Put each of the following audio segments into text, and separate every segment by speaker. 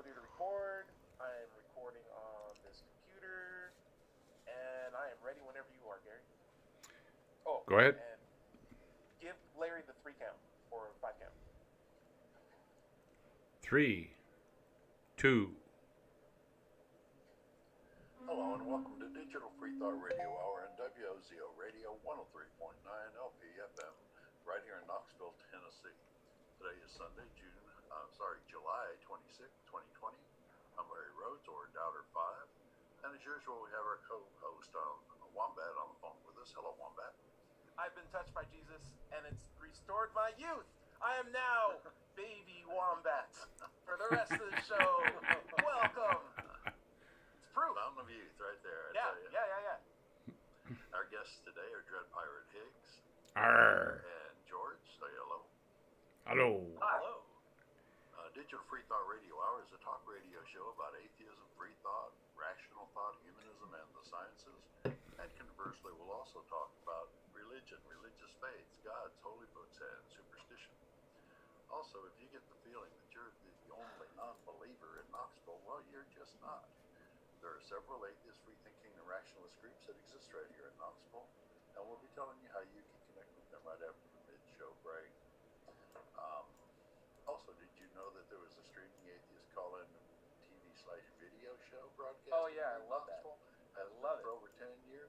Speaker 1: ability to record. I am recording on this computer, and I am ready whenever you are, Gary. Oh,
Speaker 2: Go ahead.
Speaker 1: and give Larry the 3 count or 5 count.
Speaker 2: 3, 2.
Speaker 3: Hello and welcome to Digital Free Thought Radio Hour and WOZO Radio 103.9 LPFM right here in Knoxville, Tennessee. Today is Sunday, July 26, 2020. I'm Larry Rhodes, or Doubter 5. And as usual, we have our co-host, Wombat, on the phone with us. Hello, Wombat.
Speaker 1: I've been touched by Jesus, and it's restored my youth. I am now baby Wombat. For the rest of the show, welcome. It's proof.
Speaker 3: Fountain of Youth right there.
Speaker 1: Yeah.
Speaker 3: Our guests today are Dread Pirate Higgs
Speaker 2: Arr.
Speaker 3: and George. Say hello.
Speaker 2: Hello.
Speaker 1: Hello.
Speaker 3: Digital Free Thought Radio Hour is a talk radio show about atheism, free thought, rational thought, humanism, and the sciences. And conversely, we'll also talk about religion, religious faiths, gods, holy books, and superstition. Also, if you get the feeling that you're the only non-believer in Knoxville, well, you're just not. There are several atheist, free-thinking, and rationalist groups that exist right here in Knoxville, and we'll be telling you how you can connect with them right after the mid-show break. Also, did you know that there was a streaming atheist call-in TV/video show broadcast?
Speaker 1: Oh yeah, I love that.
Speaker 3: Has
Speaker 1: love
Speaker 3: been for over 10 years.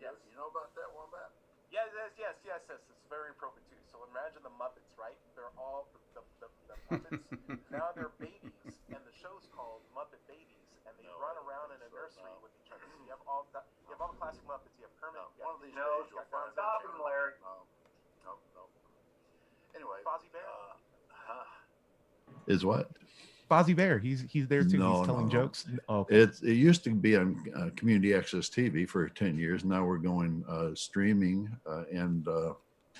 Speaker 1: Yes.
Speaker 3: You know about that, Wombat?
Speaker 1: Yes. It's very appropriate too. So imagine the Muppets, right? They're all the Muppets. Now they're babies, and the show's called Muppet Babies, and they run around in a nursery with each other. So you have all the classic Muppets. You have Kermit.
Speaker 3: One of these days you'll find
Speaker 1: Stop him, Larry.
Speaker 3: No. Anyway,
Speaker 1: Fozzie Bear.
Speaker 4: Is what?
Speaker 5: Fozzie Bear. He's there too.
Speaker 4: No,
Speaker 5: he's telling
Speaker 4: no.
Speaker 5: jokes. Oh, okay.
Speaker 4: It used to be on community access TV for 10 years. Now we're going streaming and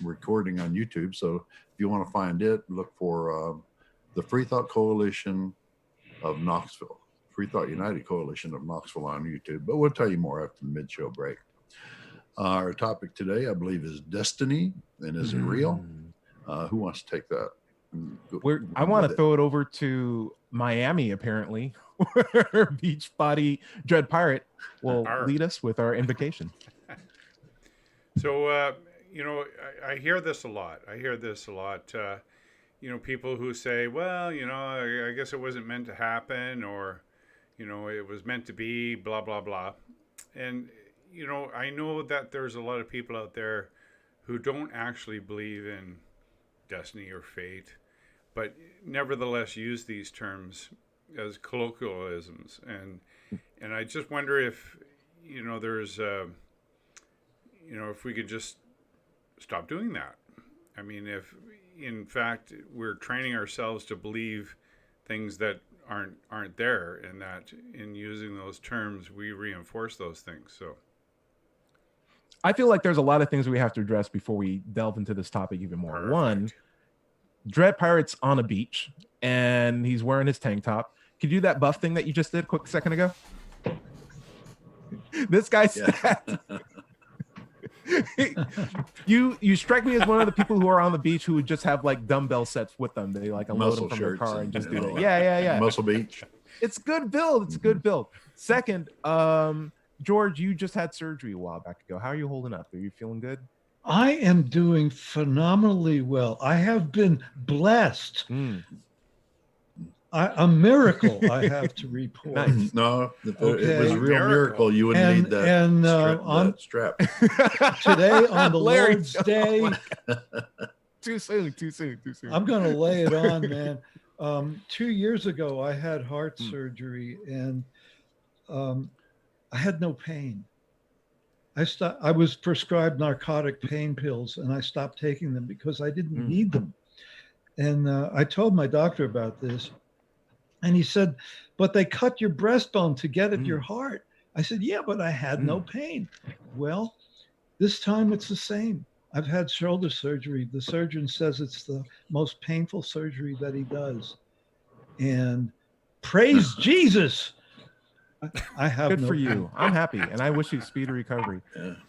Speaker 4: recording on YouTube. So if you want to find it, look for the Free Thought Coalition of Knoxville, Free Thought United Coalition of Knoxville on YouTube. But we'll tell you more after the mid-show break. Our topic today, I believe, is destiny. And is it real? Who wants to take that?
Speaker 5: I want to throw it over to Miami, apparently, where Beachbody Dread Pirate will lead us with our invocation.
Speaker 2: So, I hear this a lot. People who say, well, I guess it wasn't meant to happen, or, it was meant to be, blah, blah, blah. And, I know that there's a lot of people out there who don't actually believe in destiny or fate, but nevertheless use these terms as colloquialisms. And I just wonder if, there's, if we could just stop doing that. I mean, if in fact we're training ourselves to believe things that aren't there, and that in using those terms, we reinforce those things. So
Speaker 5: I feel like there's a lot of things we have to address before we delve into this topic even more.
Speaker 2: Perfect.
Speaker 5: One, Dread Pirate's on a beach and he's wearing his tank top. Could you do that buff thing that you just did a quick second ago? This guy's you strike me as one of the people who are on the beach who would just have like dumbbell sets with them. They like unload them from their car and just do it. Yeah.
Speaker 4: Muscle Beach.
Speaker 5: It's good build. Second, George, you just had surgery a while back ago. How are you holding up? Are you feeling good?
Speaker 6: I am doing phenomenally well. I have been blessed. A miracle, I have to report.
Speaker 5: Nice.
Speaker 4: No, if it was a real miracle, you wouldn't need that, that strap.
Speaker 6: Today on the
Speaker 5: Larry,
Speaker 6: Lord's Day.
Speaker 5: Too soon.
Speaker 6: I'm going to lay it on, man. 2 years ago, I had heart surgery, and I had no pain. I was prescribed narcotic pain pills, and I stopped taking them because I didn't need them. And I told my doctor about this, and he said, but they cut your breastbone to get at your heart. I said, yeah, but I had no pain. Well, this time it's the same. I've had shoulder surgery. The surgeon says it's the most painful surgery that he does. And praise Jesus. I have
Speaker 5: good
Speaker 6: no
Speaker 5: for
Speaker 6: pain.
Speaker 5: you. I'm happy, and I wish you speedy recovery.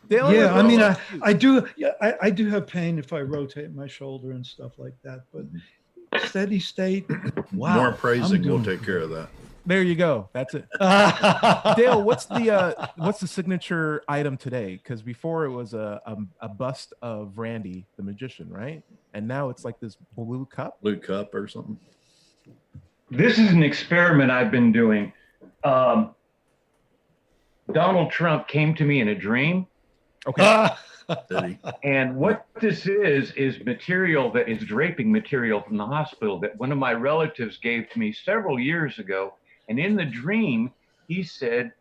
Speaker 6: Yeah, I mean, I do. Yeah, I do have pain if I rotate my shoulder and stuff like that. But steady state. Wow.
Speaker 4: More
Speaker 6: I'm
Speaker 4: praising will
Speaker 6: doing
Speaker 4: take care of that.
Speaker 5: There you go. That's it. Dale, what's the signature item today? Because before it was a bust of Randy the magician, right? And now it's like this blue cup.
Speaker 4: Blue cup or something.
Speaker 7: This is an experiment I've been doing. Donald Trump came to me in a dream.
Speaker 5: Okay.
Speaker 4: Did he?
Speaker 7: And what this is material that is draping material from the hospital that one of my relatives gave to me several years ago. And in the dream, he said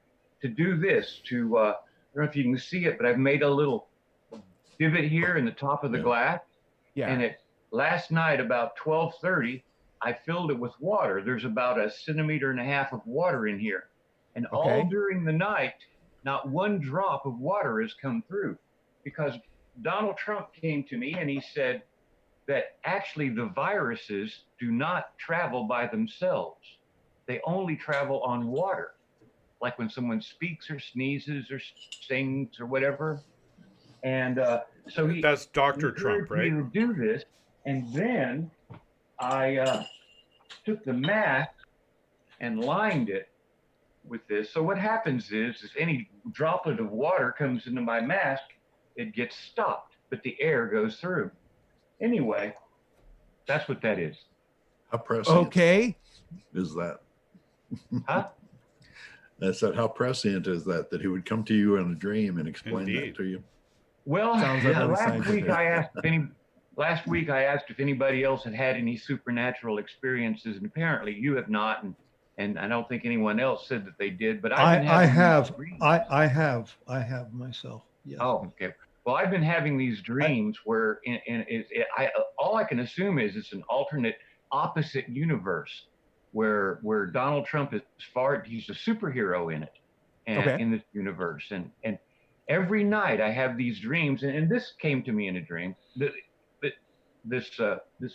Speaker 7: to do this, I don't know if you can see it, but I've made a little divot here in the top of the glass.
Speaker 5: Yeah.
Speaker 7: And last night, about 12:30, I filled it with water. There's about 1.5 centimeters of water in here. And all during the night, not one drop of water has come through, because Donald Trump came to me and he said that actually the viruses do not travel by themselves. They only travel on water. Like when someone speaks or sneezes or sings or whatever. And so
Speaker 2: that's Dr. Trump, right?
Speaker 7: To do this. And then I took the mask and lined it with this. So what happens is any droplet of water comes into my mask, it gets stopped, but the air goes through. Anyway, that's what that is.
Speaker 4: How prescient is that?
Speaker 7: Huh?
Speaker 4: I said, how prescient is that he would come to you in a dream and explain that to you?
Speaker 7: Well,
Speaker 5: Sounds like
Speaker 7: last week I asked if anybody else had had any supernatural experiences, and apparently you have not, and I don't think anyone else said that they did. But
Speaker 6: I have myself. Yes.
Speaker 7: Oh, okay. Well, I've been having these dreams where all I can assume is it's an alternate, opposite universe where Donald Trump he's a superhero in it, and in this universe, and every night I have these dreams, and this came to me in a dream. This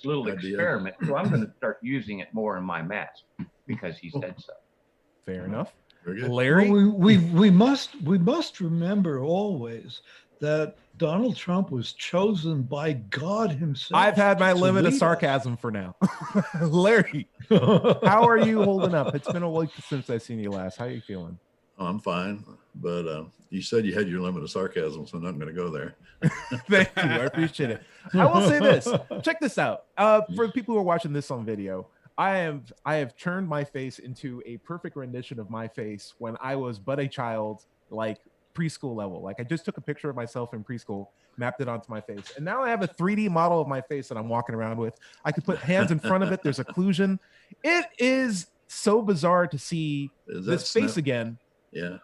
Speaker 7: little experiment. So I'm going to start using it more in my mask because he said so.
Speaker 5: Fair enough.
Speaker 4: Very good.
Speaker 5: Larry,
Speaker 6: Well, we must remember always that Donald Trump was chosen by God himself.
Speaker 5: I've had my
Speaker 6: to
Speaker 5: limit of
Speaker 6: lead us.
Speaker 5: sarcasm for now. Larry, how are you holding up? It's been a week since I've seen you last. How are you feeling?
Speaker 4: Oh, I'm fine, but you said you had your limit of sarcasm, so I'm not going to go there.
Speaker 5: Thank you. I appreciate it. I will say this. Check this out. For the people who are watching this on video, I have turned my face into a perfect rendition of my face when I was but a child, like preschool level. Like I just took a picture of myself in preschool, mapped it onto my face, and now I have a 3D model of my face that I'm walking around with. I could put hands in front of it. There's occlusion. It is so bizarre to see this face again.
Speaker 4: Yeah,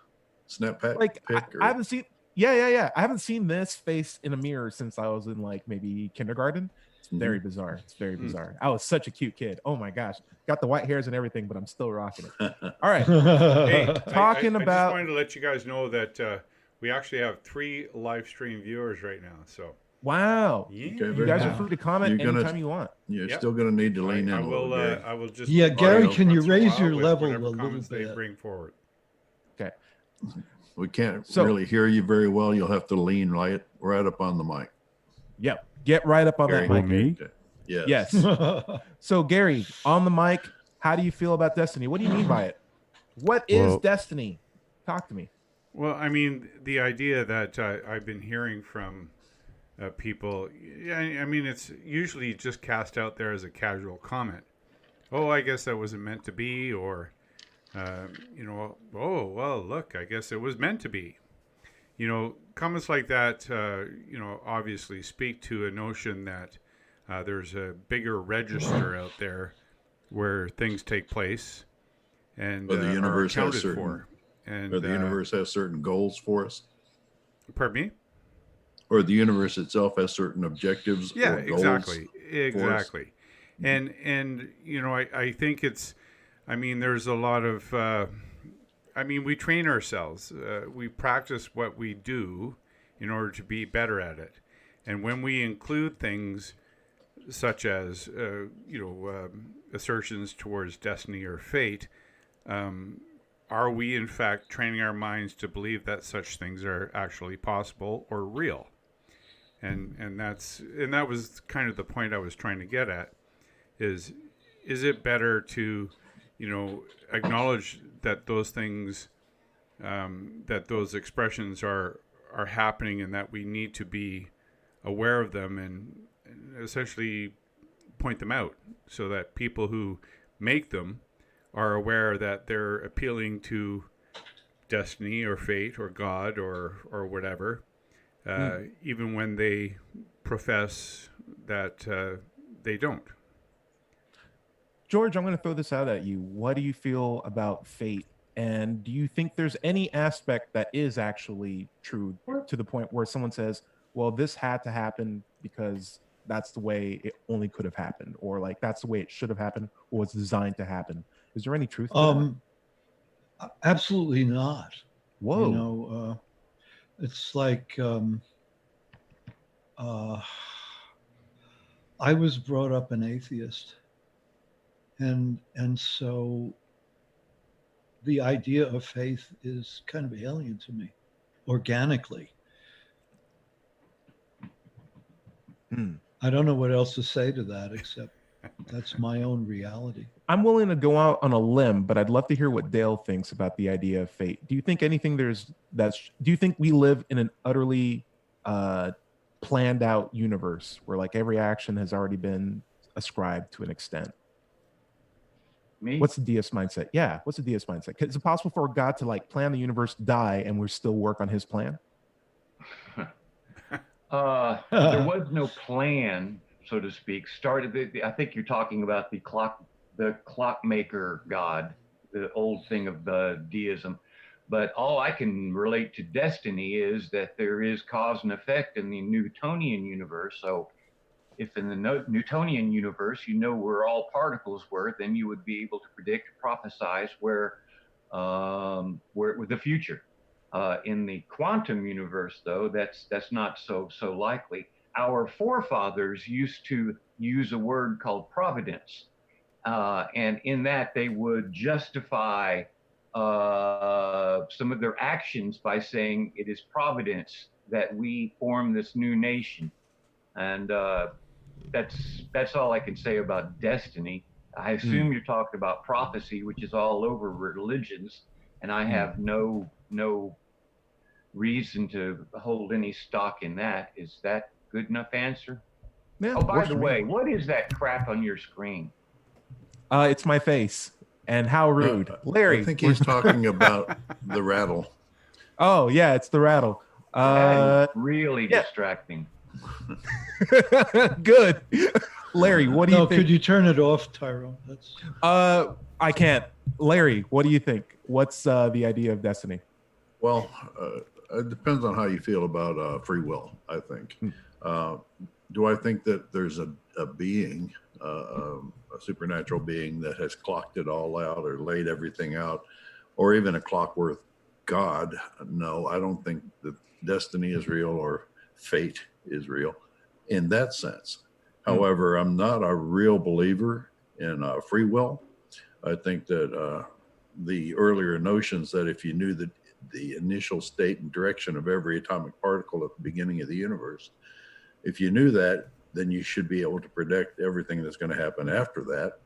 Speaker 4: Snapchat.
Speaker 5: Like I haven't seen. Yeah. I haven't seen this face in a mirror since I was in like maybe kindergarten. It's very bizarre. It's very bizarre. I was such a cute kid. Oh my gosh, got the white hairs and everything, but I'm still rocking it. All right.
Speaker 2: Hey,
Speaker 5: Talking
Speaker 2: I
Speaker 5: about.
Speaker 2: just wanted to let you guys know that we actually have 3 live stream viewers right now. So.
Speaker 5: Wow.
Speaker 2: Yeah.
Speaker 4: Okay,
Speaker 5: You guys
Speaker 4: good.
Speaker 5: are free to comment
Speaker 4: You're gonna-
Speaker 5: anytime you want.
Speaker 4: You're still going to need to lean in a little bit.
Speaker 2: I will just.
Speaker 6: Yeah, Gary,
Speaker 2: audio
Speaker 6: can you
Speaker 2: once in a
Speaker 6: raise
Speaker 2: while
Speaker 6: your
Speaker 2: with
Speaker 6: level
Speaker 2: whatever
Speaker 6: a little
Speaker 2: comments they
Speaker 6: bit?
Speaker 2: bring forward.
Speaker 5: Okay.
Speaker 4: We can't
Speaker 5: So-
Speaker 4: really hear you very well. You'll have to lean right up on the mic.
Speaker 5: Yep. Get right up on that
Speaker 4: Gary.
Speaker 5: mic.
Speaker 2: Me?
Speaker 4: Okay. Yes.
Speaker 5: Yes. So Gary, on the mic, how do you feel about Destiny? What do you mean by it? What is Destiny? Talk to me.
Speaker 2: Well, I mean, the idea that I've been hearing from people, I mean, it's usually just cast out there as a casual comment. Oh, I guess that wasn't meant to be, or, oh, well, look, I guess it was meant to be. Comments like that, obviously speak to a notion that there's a bigger register out there where things take place and
Speaker 4: But the universe
Speaker 2: are
Speaker 4: has
Speaker 2: accounted
Speaker 4: certain,
Speaker 2: for. And
Speaker 4: or the universe has certain goals for us,
Speaker 2: pardon me?
Speaker 4: or the universe itself has certain objectives.
Speaker 2: Yeah,
Speaker 4: or goals.
Speaker 2: exactly. And I think there's a lot of we train ourselves. We practice what we do in order to be better at it. And when we include things such as assertions towards destiny or fate, are we in fact training our minds to believe that such things are actually possible or real? And that was kind of the point I was trying to get at, is it better to, acknowledge that those things, that those expressions are happening, and that we need to be aware of them, and essentially point them out, so that people who make them are aware that they're appealing to destiny or fate or God or whatever, even when they profess that they don't.
Speaker 5: George, I'm going to throw this out at you. What do you feel about fate? And do you think there's any aspect that is actually true, to the point where someone says, well, this had to happen because that's the way it only could have happened, or like that's the way it should have happened, or was designed to happen? Is there any truth to that?
Speaker 6: Absolutely not.
Speaker 5: Whoa.
Speaker 6: You know, it's like I was brought up an atheist, and so the idea of faith is kind of alien to me, organically. I don't know what else to say to that, except that's my own reality.
Speaker 5: I'm willing to go out on a limb, but I'd love to hear what Dale thinks about the idea of fate. Do you think anything do you think we live in an utterly planned out universe where like every action has already been ascribed to an extent?
Speaker 7: Me?
Speaker 5: What's the deist mindset? Yeah. What's the deist mindset? Is it possible for God to like plan the universe, die, and we still work on his plan?
Speaker 7: There was no plan, so to speak. I think you're talking about the clockmaker God, the old thing of the deism. But all I can relate to destiny is that there is cause and effect in the Newtonian universe. So if in the Newtonian universe, where all particles were, then you would be able to predict, prophesize where with the future. In the quantum universe, though, that's not so likely. Our forefathers used to use a word called providence, and in that they would justify some of their actions by saying it is providence that we form this new nation, and that's all I can say about destiny. I assume you're talking about prophecy, which is all over religions, and I have no reason to hold any stock in that. Is that good enough answer?
Speaker 5: Yeah,
Speaker 7: oh, by the way, what is that crap on your screen?
Speaker 5: It's my face. And how rude. Larry.
Speaker 4: I think he's talking about the rattle.
Speaker 5: Oh, yeah, it's the rattle.
Speaker 7: That is really distracting.
Speaker 5: Good. Larry, what do you think?
Speaker 6: Could you turn it off, Tyrone?
Speaker 5: I can't. Larry, what do you think? What's the idea of destiny?
Speaker 4: Well, it depends on how you feel about free will, I think. Do I think that there's a being, a supernatural being that has clocked it all out or laid everything out, or even a clockwork God? No, I don't think that destiny is real or fate is real in that sense. However, I'm not a real believer in free will. I think that the earlier notions that if you knew that the initial state and direction of every atomic particle at the beginning of the universe, if you knew that, then you should be able to predict everything that's going to happen after that.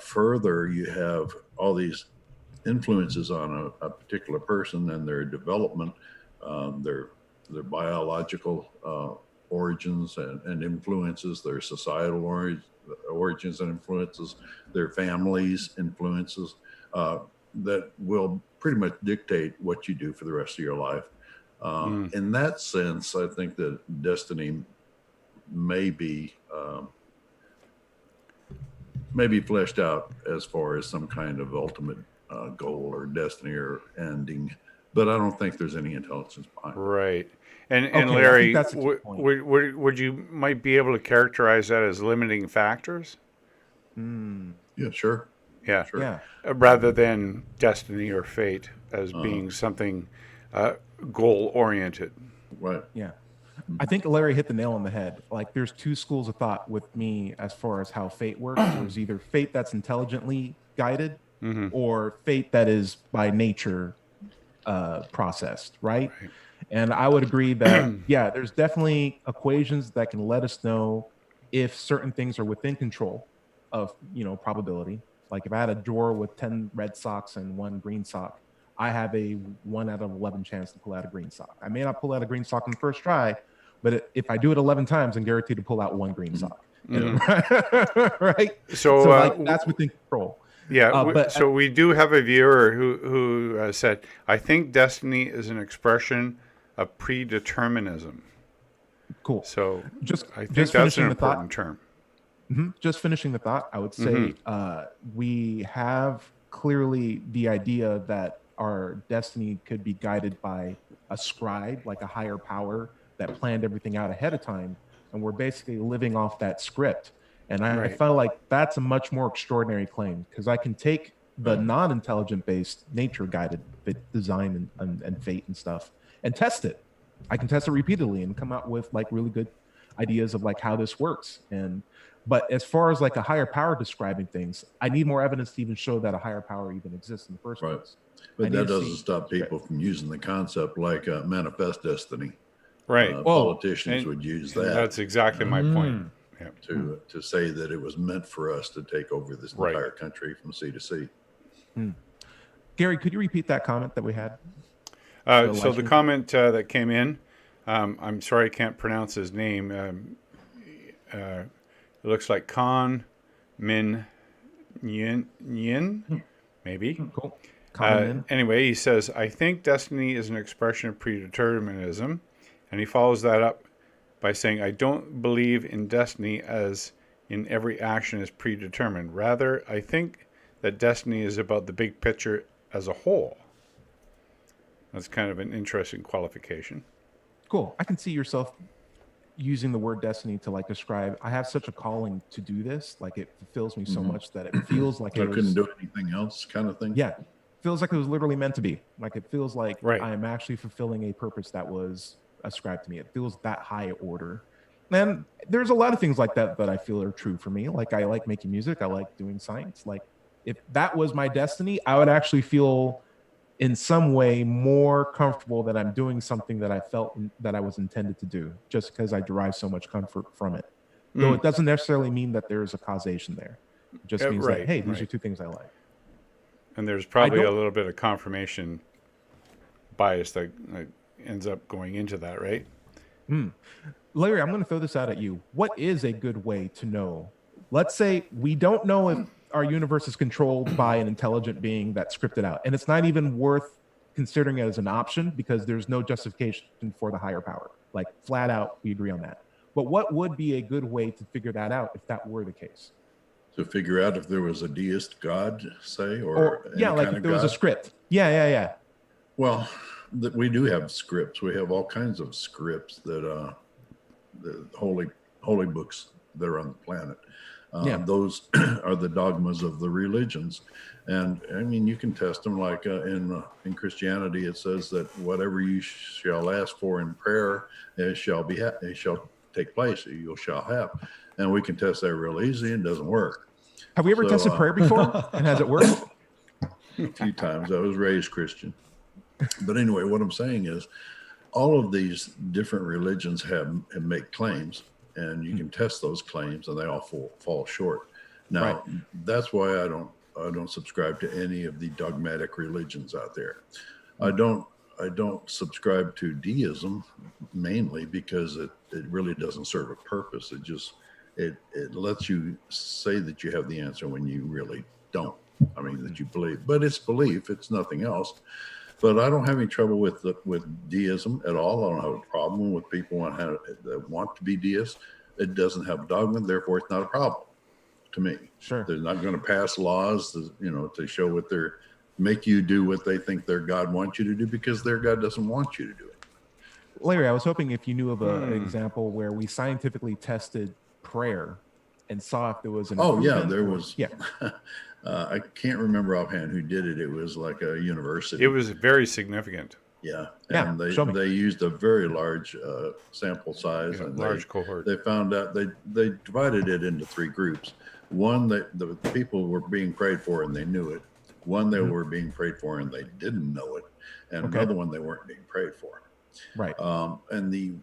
Speaker 4: Further, you have all these influences on a particular person and their development, their biological origins and influences, their societal origins and influences, their families' influences, that will pretty much dictate what you do for the rest of your life. In that sense, I think that destiny may be fleshed out as far as some kind of ultimate goal or destiny or ending, but I don't think there's any intelligence behind it.
Speaker 2: Right. And
Speaker 5: Okay,
Speaker 2: Larry,
Speaker 5: that's a good point.
Speaker 2: would you might be able to characterize that as limiting factors?
Speaker 4: Yeah, sure.
Speaker 2: Yeah.
Speaker 4: Sure.
Speaker 5: Yeah.
Speaker 2: Rather than destiny or fate as being something goal-oriented.
Speaker 4: Right.
Speaker 5: Yeah. I think Larry hit the nail on the head. Like there's two schools of thought with me as far as how fate works. There's either fate that's intelligently guided or fate that is by nature processed, right? And I would agree that, yeah, there's definitely equations that can let us know if certain things are within control of probability. Like if I had a drawer with 10 red socks and 1 green sock, I have a 1 out of 11 chance to pull out a green sock. I may not pull out a green sock on the first try, but if I do it 11 times, I'm guaranteed to pull out 1 green sock. Right?
Speaker 2: So,
Speaker 5: like that's within control.
Speaker 2: Yeah,
Speaker 5: but
Speaker 2: so we do have a viewer who said, "I think destiny is an expression of predeterminism."
Speaker 5: Cool.
Speaker 2: So I think
Speaker 5: just
Speaker 2: that's an
Speaker 5: finishing the thought.
Speaker 2: important term.
Speaker 5: Just finishing the thought, I would say we have clearly the idea that our destiny could be guided by a scribe, like a higher power that planned everything out ahead of time, and we're basically living off that script. And I felt like that's a much more extraordinary claim, because I can take the non-intelligent based nature guided design and fate and stuff and test it. I can test it repeatedly and come out with like really good ideas of like how this works. But as far as like a higher power describing things, I need more evidence to even show that a higher power even exists in the first place.
Speaker 4: But that doesn't stop people from using the concept like manifest destiny.
Speaker 2: Right.
Speaker 4: Politicians would use that.
Speaker 2: That's exactly my point.
Speaker 4: To say that it was meant for us to take over this entire country from sea to sea.
Speaker 5: Gary, could you repeat that comment that we had?
Speaker 2: So the comment that came in, I'm sorry I can't pronounce his name. It looks like Khan Min Yin, maybe.
Speaker 5: Cool.
Speaker 2: Anyway, he says, "I think destiny is an expression of predeterminism," and he follows that up by saying, "I don't believe in destiny as in every action is predetermined. Rather, I think that destiny is about the big picture as a whole." That's kind of an interesting qualification.
Speaker 5: Cool. I can see yourself using the word destiny to like describe, I have such a calling to do this. Like it fulfills me so much that it feels like
Speaker 4: I couldn't do anything else kind of thing.
Speaker 5: Yeah. Feels like it was literally meant to be. Like it feels like
Speaker 2: Right.
Speaker 5: I am actually fulfilling a purpose that was ascribed to me. It feels that high order. And there's a lot of things like that that I feel are true for me. Like I like making music. I like doing science. Like if that was my destiny, I would actually feel in some way more comfortable that I'm doing something that I felt that I was intended to do, just because I derive so much comfort from it. Though it doesn't necessarily mean that there's a causation there. It just means that, hey, these are two things I like.
Speaker 2: And there's probably a little bit of confirmation bias that ends up going into that, right?
Speaker 5: Larry, I'm going to throw this out at you. What is a good way to know? Let's say we don't know if our universe is controlled by an intelligent being that scripted out, and it's not even worth considering it as an option because there's no justification for the higher power. Like flat out, we agree on that. But what would be a good way to figure that out if that were the case?
Speaker 4: To figure out if there was a deist God, say, or
Speaker 5: like if there was a script. Yeah.
Speaker 4: Well, we do have scripts. We have all kinds of scripts that the holy books that are on the planet. Those are the dogmas of the religions, and I mean you can test them. Like in Christianity, it says that whatever you shall ask for in prayer, it shall take place. You shall have, and we can test that real easy, and it doesn't work.
Speaker 5: Have we ever tested prayer before, and has it worked?
Speaker 4: A few times. I was raised Christian, but anyway, what I'm saying is, all of these different religions have make claims. And you can test those claims, and they all fall short. Now, that's why I don't subscribe to any of the dogmatic religions out there. I don't subscribe to deism mainly because it really doesn't serve a purpose. It lets you say that you have the answer when you really don't. I mean that you believe, but it's belief. It's nothing else. But I don't have any trouble with deism at all. I don't have a problem with people that want to be deists. It doesn't have dogma, therefore it's not a problem to me.
Speaker 5: Sure.
Speaker 4: They're not going to pass laws to show make you do what they think their God wants you to do because their God doesn't want you to do it.
Speaker 5: Larry, I was hoping if you knew of an example where we scientifically tested prayer and saw if there was an
Speaker 4: there was. Yeah. I can't remember offhand who did it. It was like a university.
Speaker 2: It was very significant.
Speaker 4: Yeah. And they used a very large sample size. And
Speaker 2: large cohort.
Speaker 4: They found out they divided it into 3 groups. One, that the people were being prayed for and they knew it. One, they were being prayed for and they didn't know it. And another one, they weren't being prayed for.
Speaker 5: Right.
Speaker 4: And the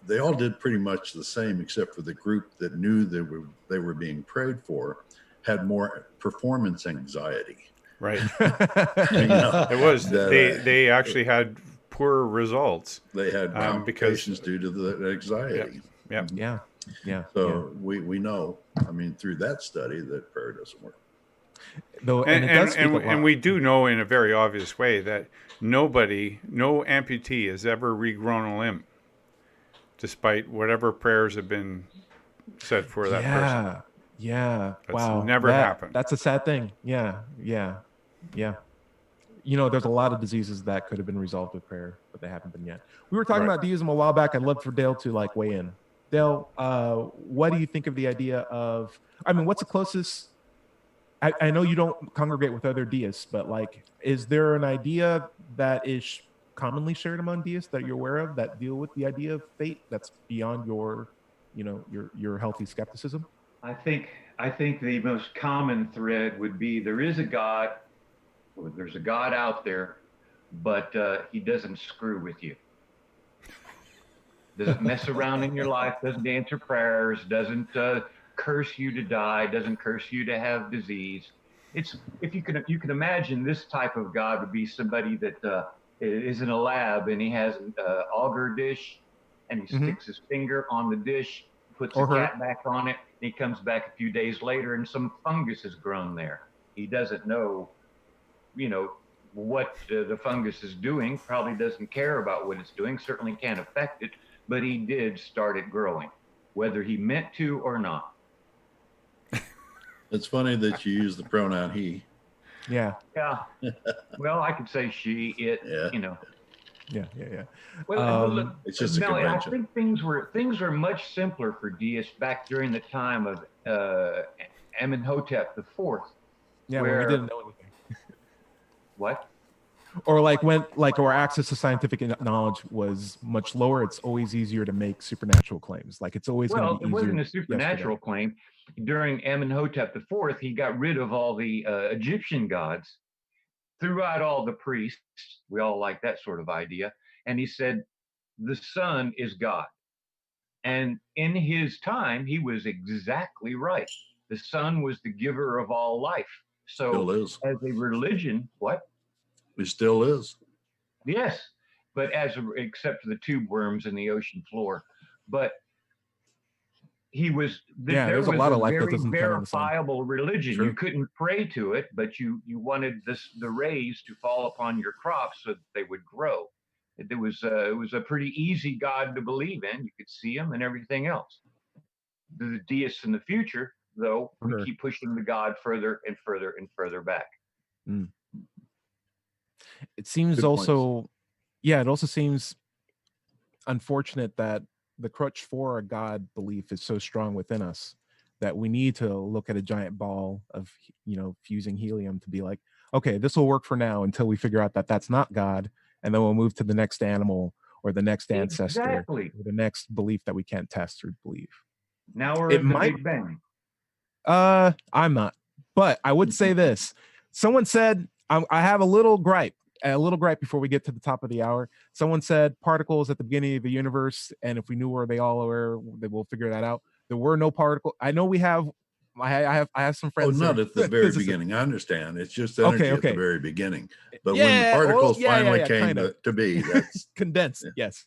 Speaker 4: they all did pretty much the same, except for the group that knew they were being prayed for had more performance anxiety.
Speaker 2: Right.
Speaker 4: You know,
Speaker 2: It was
Speaker 4: that,
Speaker 2: they actually had poor results.
Speaker 4: they had complications due to the anxiety.
Speaker 2: Yep.
Speaker 5: Yeah.
Speaker 4: So we know, I mean, through that study, that prayer doesn't work.
Speaker 5: Though, and it does speak a lot.
Speaker 2: And we do know in a very obvious way that no amputee has ever regrown a limb, despite whatever prayers have been said for that person.
Speaker 5: Yeah.
Speaker 2: That's
Speaker 5: Wow.
Speaker 2: never happened.
Speaker 5: That's a sad thing. Yeah. You know, there's a lot of diseases that could have been resolved with prayer, but they haven't been yet. We were talking about deism a while back. I'd love for Dale to like weigh in. Dale, what do you think of the idea of, I mean, what's the closest, I know you don't congregate with other deists, but like, is there an idea that is commonly shared among deists that you're aware of that deal with the idea of fate that's beyond your, you know, your healthy skepticism?
Speaker 7: I think the most common thread would be there is a God, or there's a God out there, but he doesn't screw with you. Doesn't mess around in your life, doesn't answer prayers, doesn't curse you to die, doesn't curse you to have disease. It's, if you can imagine, this type of God would be somebody that is in a lab and he has an auger dish and he sticks his finger on the dish, puts a cap back on it, and he comes back a few days later and some fungus has grown there. He doesn't know, you know, what the fungus is doing, probably doesn't care about what it's doing, certainly can't affect it, but he did start it growing, whether he meant to or not.
Speaker 4: It's funny that you use the pronoun he.
Speaker 5: Yeah.
Speaker 7: Well, I could say she, it, you know.
Speaker 5: Yeah.
Speaker 7: Well, look,
Speaker 4: it's just a
Speaker 7: Melly, I
Speaker 4: convention.
Speaker 7: think things were much simpler for deists back during the time of Amenhotep IV.
Speaker 5: Yeah, where we didn't know anything.
Speaker 7: What?
Speaker 5: Or like or access to scientific knowledge was much lower. It's always easier to make supernatural claims. Like it's always going to be easier.
Speaker 7: Well, it wasn't a supernatural claim. During Amenhotep IV, he got rid of all the Egyptian gods, threw out all the priests. We all like that sort of idea. And he said, the sun is God. And in his time, he was exactly right. The sun was the giver of all life. So
Speaker 4: Still is.
Speaker 7: as a religion, what?
Speaker 4: It still is.
Speaker 7: Yes, but except for the tube worms in the ocean floor. But he was, there was
Speaker 5: a lot of life that
Speaker 7: very
Speaker 5: doesn't count on the sun.
Speaker 7: verifiable religion.
Speaker 4: Sure.
Speaker 7: You couldn't pray to it, but you wanted the rays to fall upon your crops so that they would grow. It was a pretty easy God to believe in. You could see him and everything else. The deists in the future, though, we keep pushing the God further and further and further back.
Speaker 5: It seems also, it also seems unfortunate that the crutch for a God belief is so strong within us that we need to look at a giant ball of, you know, fusing helium to be like, okay, this will work for now until we figure out that that's not God. And then we'll move to the next animal or the next ancestor, or the next belief that we can't test or believe.
Speaker 7: Now we're at the Big Bang.
Speaker 5: I'm not, but I would say this. Someone said, I have a little gripe before we get to the top of the hour. Someone said particles at the beginning of the universe, and if we knew where they all were, we'll figure that out. There were no particles. I know we have. I have some friends.
Speaker 4: Oh, not at the very beginning. I understand. It's just energy at the very beginning. But when the particles finally came to be, that's
Speaker 5: condensed. Yes.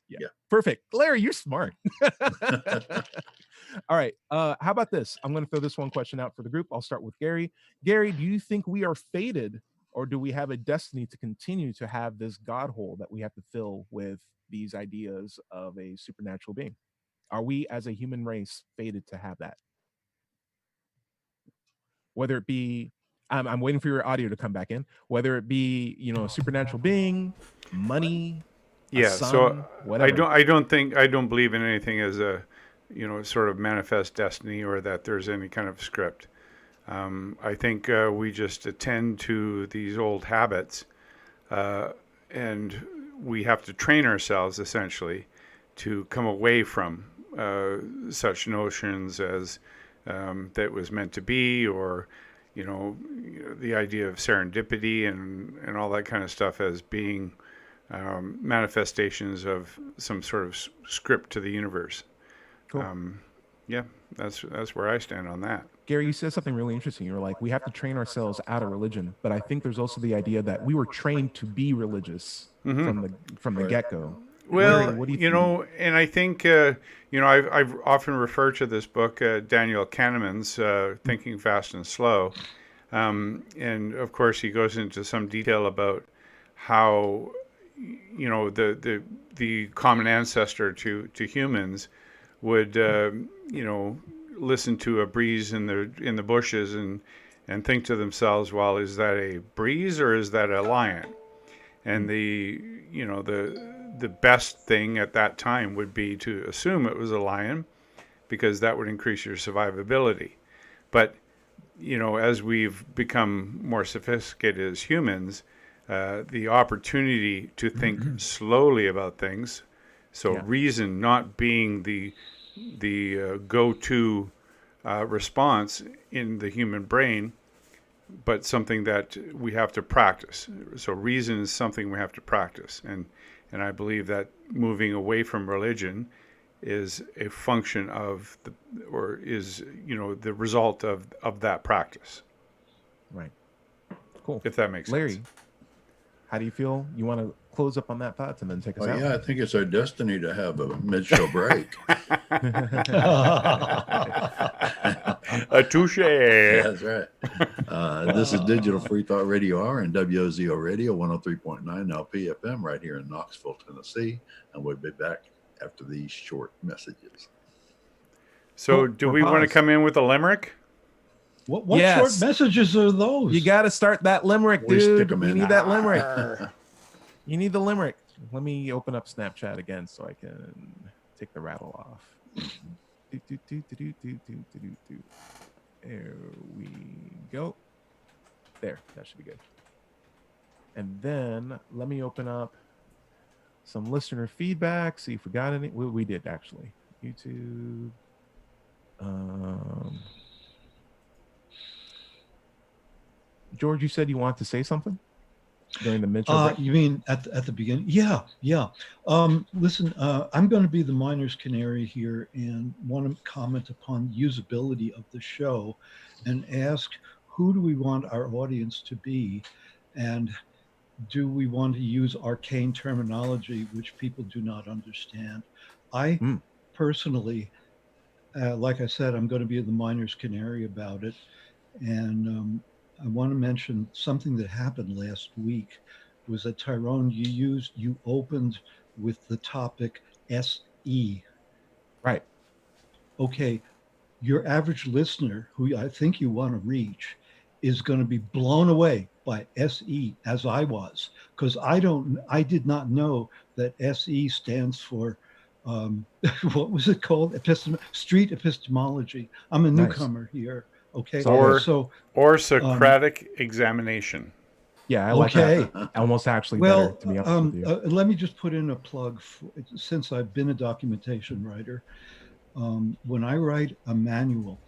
Speaker 5: Perfect. Larry, you're smart. All right. How about this? I'm going to throw this one question out for the group. I'll start with Gary. Gary, do you think we are fated, or do we have a destiny to continue to have this God hole that we have to fill with these ideas of a supernatural being? Are we as a human race fated to have that? Whether it be, I'm waiting for your audio to come back in, whether it be, you know, a supernatural being, money, sun,
Speaker 2: so
Speaker 5: whatever.
Speaker 2: I don't believe in anything as a, you know, sort of manifest destiny or that there's any kind of script. I think we just attend to these old habits, and we have to train ourselves essentially to come away from such notions as that was meant to be, or you know, the idea of serendipity and all that kind of stuff as being manifestations of some sort of script to the universe.
Speaker 5: Cool.
Speaker 2: Yeah, that's where I stand on that.
Speaker 5: Gary, you said something really interesting. You were like, we have to train ourselves out of religion, but I think there's also the idea that we were trained to be religious from the get-go.
Speaker 2: Well,
Speaker 5: Larry, what do you
Speaker 2: you know, and I think I've often referred to this book, Daniel Kahneman's Thinking Fast and Slow, and of course he goes into some detail about how the common ancestor to humans would listen to a breeze in the bushes and think to themselves, well, is that a breeze or is that a lion? And the best thing at that time would be to assume it was a lion, because that would increase your survivability. But as we've become more sophisticated as humans, the opportunity to think slowly about things, so reason not being the go-to response in the human brain, but something that we have to practice. So reason is something we have to practice, and I believe that moving away from religion is a function of the result of that practice.
Speaker 5: Right. Cool.
Speaker 2: If that makes
Speaker 5: Larry,
Speaker 2: sense.
Speaker 5: how do you feel? You want to close up on that thought and then take us out?
Speaker 4: Yeah, I think it's our destiny to have a mid-show break.
Speaker 2: A touche.
Speaker 4: That's right. This is Digital Free Thought Radio Hour and WOZO Radio 103.9 LPFM right here in Knoxville, Tennessee. And we'll be back after these short messages.
Speaker 2: So do we want to come in with a limerick?
Speaker 6: What short messages are those?
Speaker 5: You got to start that limerick,
Speaker 4: We
Speaker 5: dude.
Speaker 4: stick 'em
Speaker 5: You
Speaker 4: in.
Speaker 5: need that limerick. You need the limerick. Let me open up Snapchat again so I can take the rattle off. There we go. There, that should be good. And then let me open up some listener feedback. See if we got any. We did actually. YouTube. George, you said you wanted to say something during the mid-show break?
Speaker 6: You mean at the beginning? Yeah. Listen, I'm going to be the miner's canary here and want to comment upon usability of the show and ask, who do we want our audience to be? And do we want to use arcane terminology which people do not understand? I personally, like I said, I'm going to be the miner's canary about it. And I want to mention something that happened last week was that Tyrone, you opened with the topic SE.
Speaker 5: Right. Okay.
Speaker 6: Your average listener, who I think you want to reach, is going to be blown away by SE, as I was, because I did not know that SE stands for what was it called? Street epistemology. I'm a newcomer here. Okay.
Speaker 2: Or Socratic examination.
Speaker 5: Yeah, I like that. Almost actually better, to be honest with you.
Speaker 6: Let me just put in a plug. Since I've been a documentation writer, when I write a manual,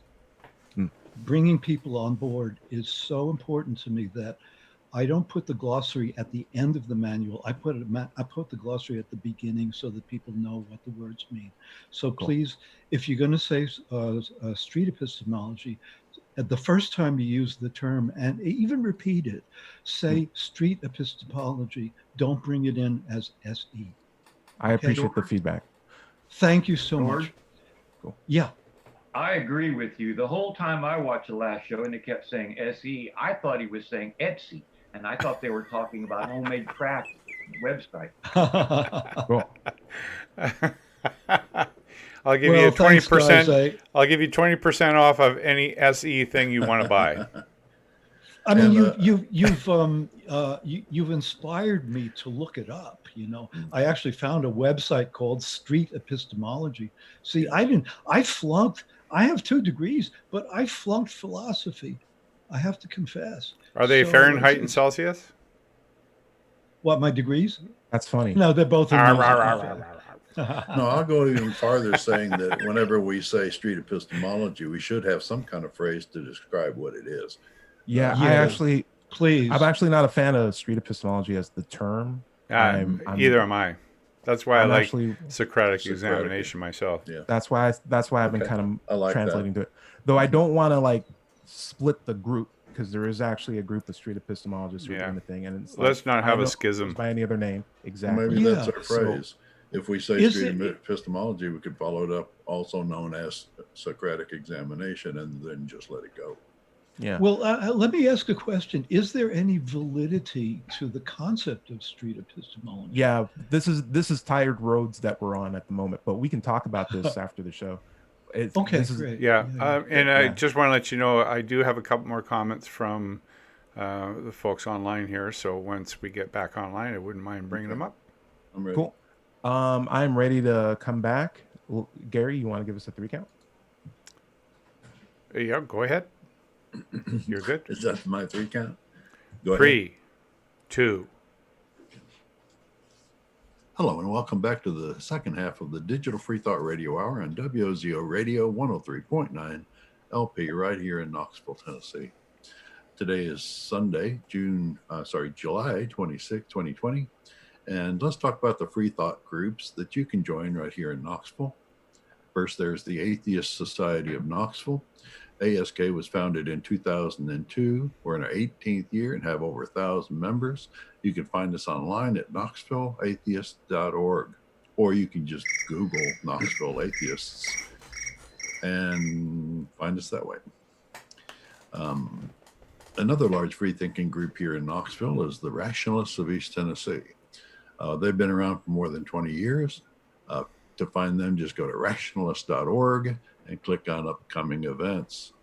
Speaker 6: bringing people on board is so important to me that I don't put the glossary at the end of the manual. I put the glossary at the beginning so that people know what the words mean. So please, if you're going to say street epistemology, at the first time you use the term, and even repeat it, say street epistemology. Don't bring it in as SE.
Speaker 5: I appreciate the feedback.
Speaker 6: Thank you so much.
Speaker 5: Cool.
Speaker 6: Yeah.
Speaker 7: I agree with you. The whole time I watched the last show and it kept saying SE, I thought he was saying Etsy. And I thought they were talking about homemade craft website.
Speaker 5: Cool.
Speaker 2: I'll give you 20%. I'll give you 20% off of any SE thing you want to buy.
Speaker 6: I mean, you've inspired me to look it up. You know, I actually found a website called Street Epistemology. See, I flunked. I have 2 degrees, but I flunked philosophy. I have to confess.
Speaker 2: Are they Fahrenheit and Celsius?
Speaker 6: What, my degrees?
Speaker 5: That's funny.
Speaker 6: No, they're both in
Speaker 4: No, I'll go even farther, saying that whenever we say street epistemology, we should have some kind of phrase to describe what it is.
Speaker 5: Yeah, I'm actually not a fan of street epistemology as the term.
Speaker 2: Either am I. That's why I like
Speaker 5: actually
Speaker 2: Socratic examination myself.
Speaker 4: Yeah.
Speaker 5: That's why I've been
Speaker 4: Okay.
Speaker 5: kind
Speaker 4: I
Speaker 5: of
Speaker 4: like
Speaker 5: translating to it. Though I don't want to like split the group, because there is actually a group of street epistemologists who are doing the thing, and it's
Speaker 2: Let's not have a schism
Speaker 5: by any other name. Exactly.
Speaker 4: Maybe that's our
Speaker 5: So-
Speaker 4: phrase. If we say
Speaker 6: Is
Speaker 4: street
Speaker 6: it-
Speaker 4: epistemology, we could follow it up, also known as Socratic examination, and then just let it go.
Speaker 5: Yeah.
Speaker 6: Well, let me ask a question. Is there any validity to the concept of street epistemology?
Speaker 5: Yeah, this is tired roads that we're on at the moment, but we can talk about this after the show.
Speaker 6: Okay,
Speaker 5: this is-
Speaker 6: great.
Speaker 2: Yeah, and I
Speaker 5: Yeah.
Speaker 2: just want to let you know I do have a couple more comments from the folks online here. So once we get back online, I wouldn't mind bringing them up.
Speaker 4: I'm ready.
Speaker 5: Cool. I'm ready to come back. Gary, you want to give us a 3 count?
Speaker 2: Yeah, go ahead. You're good.
Speaker 4: Is that my 3 count? Go ahead.
Speaker 2: 3, 2.
Speaker 4: Hello, and welcome back to the second half of the Digital Free Thought Radio Hour on WOZO Radio 103.9 LP right here in Knoxville, Tennessee. Today is Sunday, July 26, 2020. And let's talk about the free thought groups that you can join right here in Knoxville. First, there's the Atheist Society of Knoxville. ASK was founded in 2002. We're in our 18th year and have over 1,000 members. You can find us online at knoxvilleatheist.org, or you can just Google Knoxville Atheists and find us that way. Another large free thinking group here in Knoxville is the Rationalists of East Tennessee. They've been around for more than 20 years. To find them, just go to rationalist.org and click on upcoming events.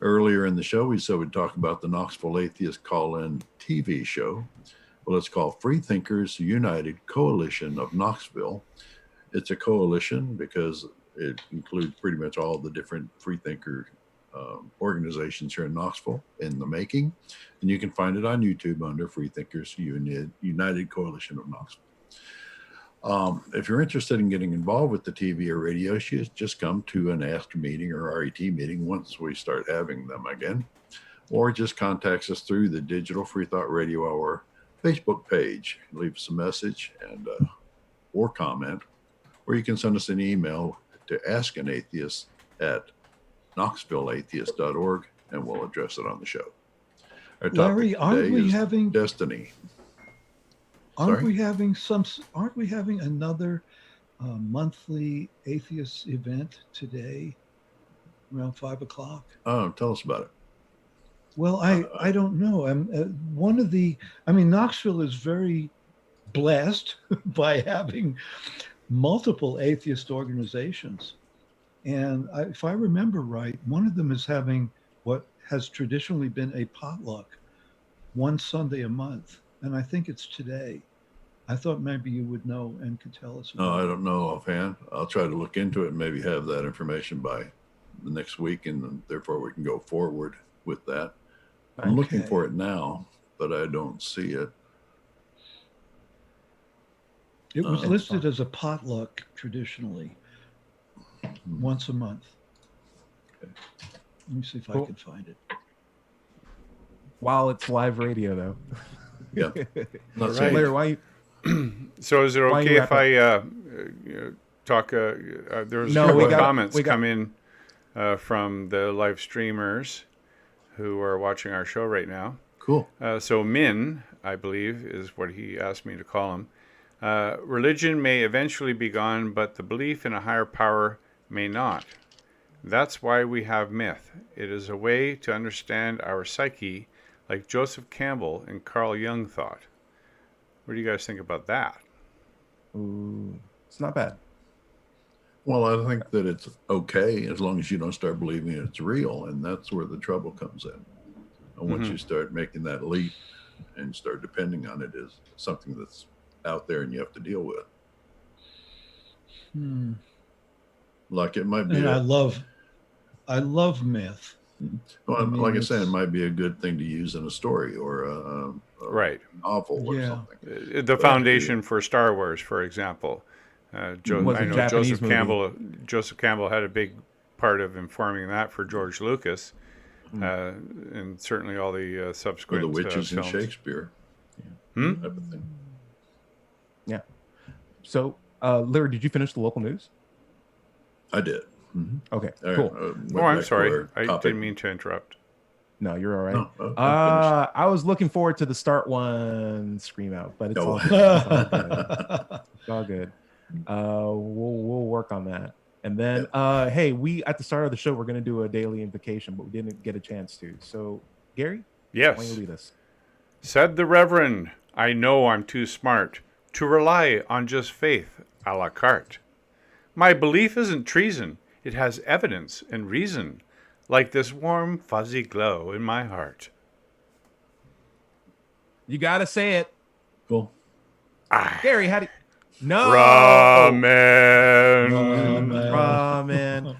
Speaker 4: Earlier in the show, we said we'd talk about the Knoxville Atheist Call-In TV show. Well, it's called Free Thinkers United Coalition of Knoxville. It's a coalition because it includes pretty much all the different free thinker organizations here in Knoxville in the making. And you can find it on YouTube under Free Thinkers United Coalition of Knoxville. If you're interested in getting involved with the TV or radio shows, just come to an Ask meeting or RET meeting once we start having them again, or just contact us through the Digital Free Thought Radio Hour Facebook page. Leave us a message and or comment, or you can send us an email to askanatheist@knoxvilleatheist.org, and we'll address it on the show. Our topic
Speaker 6: Larry, aren't
Speaker 4: today
Speaker 6: we
Speaker 4: is
Speaker 6: having
Speaker 4: destiny?
Speaker 6: Aren't
Speaker 4: Sorry?
Speaker 6: we having another monthly atheist event today around 5 o'clock?
Speaker 4: Oh, tell us about it.
Speaker 6: Well, I don't know. Knoxville is very blessed by having multiple atheist organizations. And if I remember right, one of them is having what has traditionally been a potluck one Sunday a month. And I think it's today. I thought maybe you would know and could tell us.
Speaker 4: No, I don't know offhand. I'll try to look into it and maybe have that information by the next week, and then therefore we can go forward with that. I'm looking
Speaker 6: Okay.
Speaker 4: for it now, but I don't see it.
Speaker 6: It was
Speaker 4: Oh.
Speaker 6: listed as a potluck traditionally, once a month.
Speaker 4: Okay.
Speaker 6: Let me see if I
Speaker 5: Cool.
Speaker 6: can find it.
Speaker 5: While it's live radio, though.
Speaker 4: Yeah. Not
Speaker 2: Right.
Speaker 4: saying
Speaker 5: Larry, why?
Speaker 2: So is it
Speaker 5: Why
Speaker 2: okay
Speaker 5: you
Speaker 2: if I talk? There's
Speaker 5: No,
Speaker 2: a couple
Speaker 5: we
Speaker 2: of
Speaker 5: got-
Speaker 2: comments
Speaker 5: we got-
Speaker 2: come in from the live streamers who are watching our show right now.
Speaker 4: cool.
Speaker 2: So Min, I believe, is what he asked me to call him. Religion may eventually be gone, but the belief in a higher power may not. That's why we have myth. It is a way to understand our psyche, like Joseph Campbell and Carl Jung thought. What do you guys think about that?
Speaker 5: Ooh, it's not bad.
Speaker 4: Well, I think that it's okay as long as you don't start believing it's real, and that's where the trouble comes in. And once you start making that leap and start depending on it as something that's out there and you have to deal with, like it might be.
Speaker 6: And I love myth.
Speaker 4: Well,
Speaker 6: I mean,
Speaker 4: like I said, it
Speaker 6: it's-
Speaker 4: might be a good thing to use in a story or a
Speaker 2: Right.
Speaker 4: novel or
Speaker 6: Yeah.
Speaker 4: something.
Speaker 2: The foundation for Star Wars, for example.
Speaker 5: Was
Speaker 2: I
Speaker 5: a
Speaker 2: know
Speaker 5: Japanese
Speaker 2: Joseph
Speaker 5: movie.
Speaker 2: Joseph Campbell had a big part of informing that for George Lucas, and certainly all the
Speaker 4: Or
Speaker 2: subsequent
Speaker 4: the witches in
Speaker 2: films.
Speaker 4: Shakespeare
Speaker 2: Hmm?
Speaker 4: type of thing.
Speaker 5: Yeah. So, Larry, did you finish the local news?
Speaker 4: I did. Mm-hmm.
Speaker 5: Okay,
Speaker 4: All right,
Speaker 5: cool.
Speaker 4: went
Speaker 2: I'm
Speaker 4: back to
Speaker 2: sorry.
Speaker 4: our
Speaker 2: I
Speaker 4: topic.
Speaker 2: didn't mean to interrupt.
Speaker 5: No, you're all right.
Speaker 4: No, I
Speaker 5: I was looking forward to the start one scream out, but it's
Speaker 4: No.
Speaker 5: all good. It's all good. It's all good. We'll work on that. And then, hey, we at the start of the show we're gonna do a daily invocation, but we didn't get a chance to. So, Gary, why don't you
Speaker 2: Yes.
Speaker 5: lead us?
Speaker 2: Said the Reverend, I know I'm too smart to rely on just faith a la carte. My belief isn't treason. It has evidence and reason, like this warm, fuzzy glow in my heart.
Speaker 5: You gotta say it,
Speaker 4: Cool.
Speaker 5: Gary. How do? No. Ramen.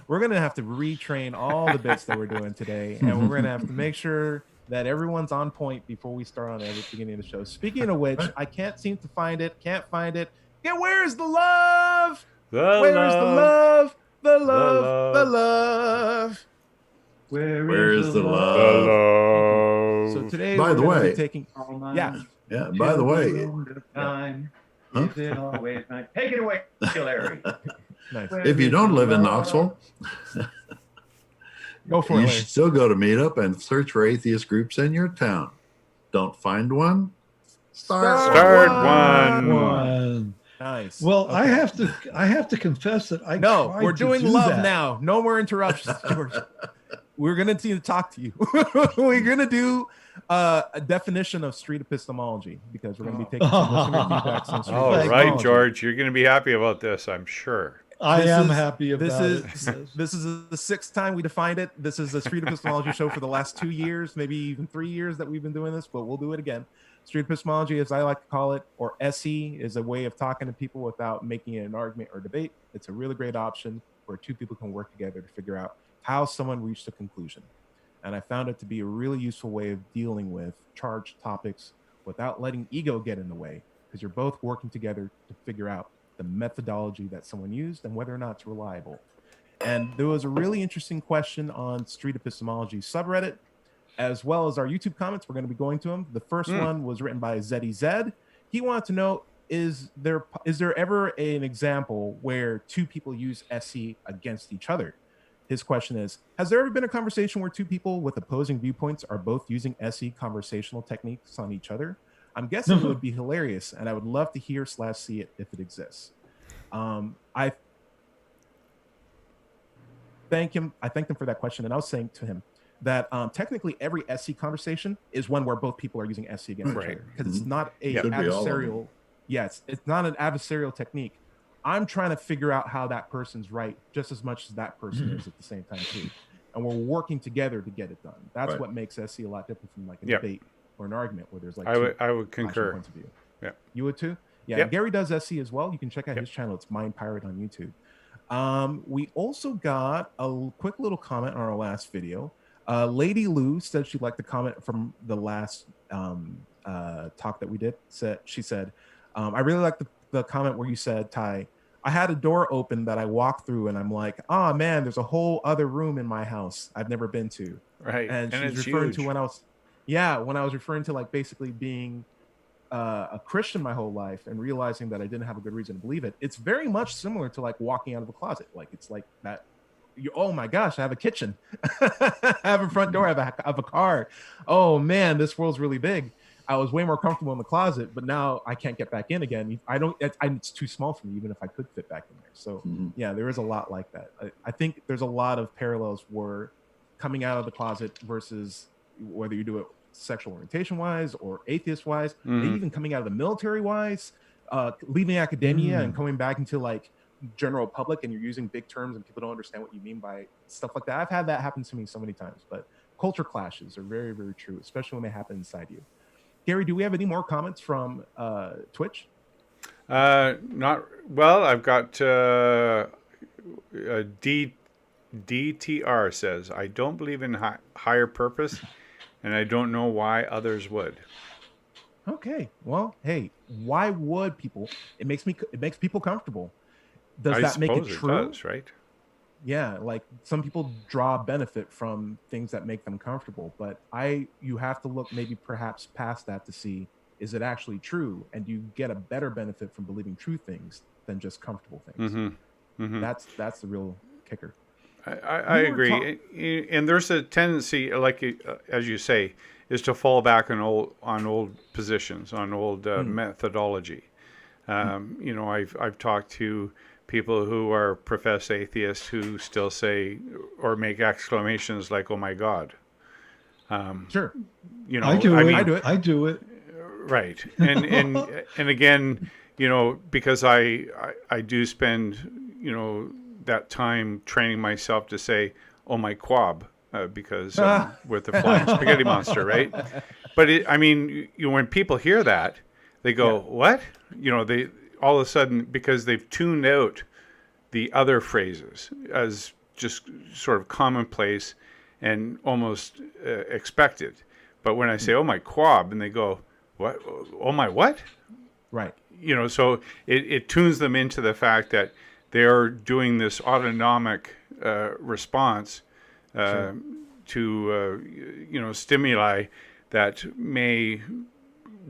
Speaker 5: We're gonna have to retrain all the bits that we're doing today, and we're gonna have to make sure that everyone's on point before we start on at the beginning of the show. Speaking of which, I can't seem to find it. Can't find it. Yeah, where's the love? Where's the love? The love. The love.
Speaker 4: Where's the
Speaker 2: The
Speaker 4: love?
Speaker 2: love.
Speaker 5: So today,
Speaker 4: By
Speaker 5: we're
Speaker 4: the
Speaker 5: gonna be
Speaker 4: way,
Speaker 5: taking. Yeah.
Speaker 4: Yeah. By the way,
Speaker 7: Is it always nice? Take it away, Larry.
Speaker 5: Nice.
Speaker 4: if you don't live in Knoxville,
Speaker 5: Go for it,
Speaker 4: you
Speaker 5: Larry.
Speaker 4: should still go to Meetup and search for atheist groups in your town. Don't find one?
Speaker 2: Start one.
Speaker 6: One.
Speaker 5: Nice.
Speaker 6: Well,
Speaker 5: Okay.
Speaker 6: I have to confess that I
Speaker 5: No,
Speaker 6: tried
Speaker 5: we're
Speaker 6: to
Speaker 5: doing
Speaker 6: do
Speaker 5: love
Speaker 6: that.
Speaker 5: now. No more interruptions, George. We're gonna need to talk to you. We're gonna do a definition of street epistemology because we're gonna be taking some listener feedback on street
Speaker 2: All right,
Speaker 5: epistemology.
Speaker 2: George, you're going to be happy about this, I'm sure.
Speaker 6: I
Speaker 5: This
Speaker 6: am
Speaker 5: is-
Speaker 6: happy about
Speaker 5: this
Speaker 6: it.
Speaker 5: is this is the sixth time we defined it. This is a street epistemology show for the last 2 years, maybe even 3 years that we've been doing this, but we'll do it again. Street epistemology, as I like to call it, or SE, is a way of talking to people without making it an argument or debate. It's a really great option where two people can work together to figure out how someone reached a conclusion. And I found it to be a really useful way of dealing with charged topics without letting ego get in the way, because you're both working together to figure out the methodology that someone used and whether or not it's reliable. And there was a really interesting question on Street Epistemology subreddit, as well as our YouTube comments. We're going to be going to them. The first one was written by ZZ. He wanted to know, is there ever an example where two people use SE against each other? His question is, has there ever been a conversation where two people with opposing viewpoints are both using SE conversational techniques on each other? I'm guessing it would be hilarious, and I would love to hear / see it if it exists. I thank him for that question, and I was saying to him that technically every SE conversation is one where both people are using SE against each other, because it's not a
Speaker 4: Should be all of them.
Speaker 5: adversarial. Yes, it's not an adversarial technique. I'm trying to figure out how that person's right just as much as that person is at the same time too, and we're working together to get it done. That's
Speaker 4: Right.
Speaker 5: what makes SE a lot different from like a
Speaker 2: Yep.
Speaker 5: debate or an argument where there's like
Speaker 2: I
Speaker 5: two
Speaker 2: would
Speaker 5: clashing
Speaker 2: concur.
Speaker 5: points of view.
Speaker 2: Yeah.
Speaker 5: You would too? Yeah,
Speaker 2: Yep.
Speaker 5: Gary does SE as well. You can check out
Speaker 2: Yep.
Speaker 5: his channel. It's Mind Pirate on YouTube. We also got a quick little comment on our last video. Lady Lou said she'd like to comment from the last talk that we did. She said, I really like the comment where you said, Ty, I had a door open that I walked through and I'm like, oh man, there's a whole other room in my house I've never been to.
Speaker 2: Right.
Speaker 5: And she's
Speaker 2: it's
Speaker 5: referring
Speaker 2: huge.
Speaker 5: to when I was referring to like basically being a Christian my whole life and realizing that I didn't have a good reason to believe it. It's very much similar to like walking out of a closet. Like it's like that. Oh my gosh, I have a kitchen. I have a front door. I have a car. Oh man, this world's really big. I was way more comfortable in the closet, but now I can't get back in again. It's too small for me, even if I could fit back in there. So yeah, there is a lot like that. I think there's a lot of parallels where coming out of the closet versus whether you do it sexual orientation wise or atheist wise, maybe even coming out of the military wise, leaving academia and coming back into like general public, and you're using big terms and people don't understand what you mean by stuff like that. I've had that happen to me so many times, but culture clashes are very, very true, especially when they happen inside you. Gary, do we have any more comments from Twitch?
Speaker 2: Not well. I've got DTR says, I don't believe in higher purpose, and I don't know why others would.
Speaker 5: Okay, well, hey, why would people? It makes people comfortable. Does that make it true?
Speaker 2: It does, right?
Speaker 5: Yeah, like some people draw benefit from things that make them comfortable, but you have to look maybe perhaps past that to see is it actually true? And you get a better benefit from believing true things than just comfortable things. That's the real kicker.
Speaker 2: I agree. And there's a tendency, like as you say, is to fall back on old positions, on old methodology. You know, I've talked to people who are professed atheists who still say or make exclamations like, "Oh my God!"
Speaker 5: Sure.
Speaker 6: You know, I do it.
Speaker 2: Right. And again, you know, because I do spend, you know, that time training myself to say, "Oh my quab," because with the flying spaghetti monster, right? But I mean, you know, when people hear that, they go, "What?" You know, they all of a sudden, because they've tuned out the other phrases as just sort of commonplace and almost expected. But when I say, "Oh my quab," and they go, "What? Oh my what?"
Speaker 5: Right.
Speaker 2: You know, so it tunes them into the fact that they're doing this autonomic response to you know, stimuli that may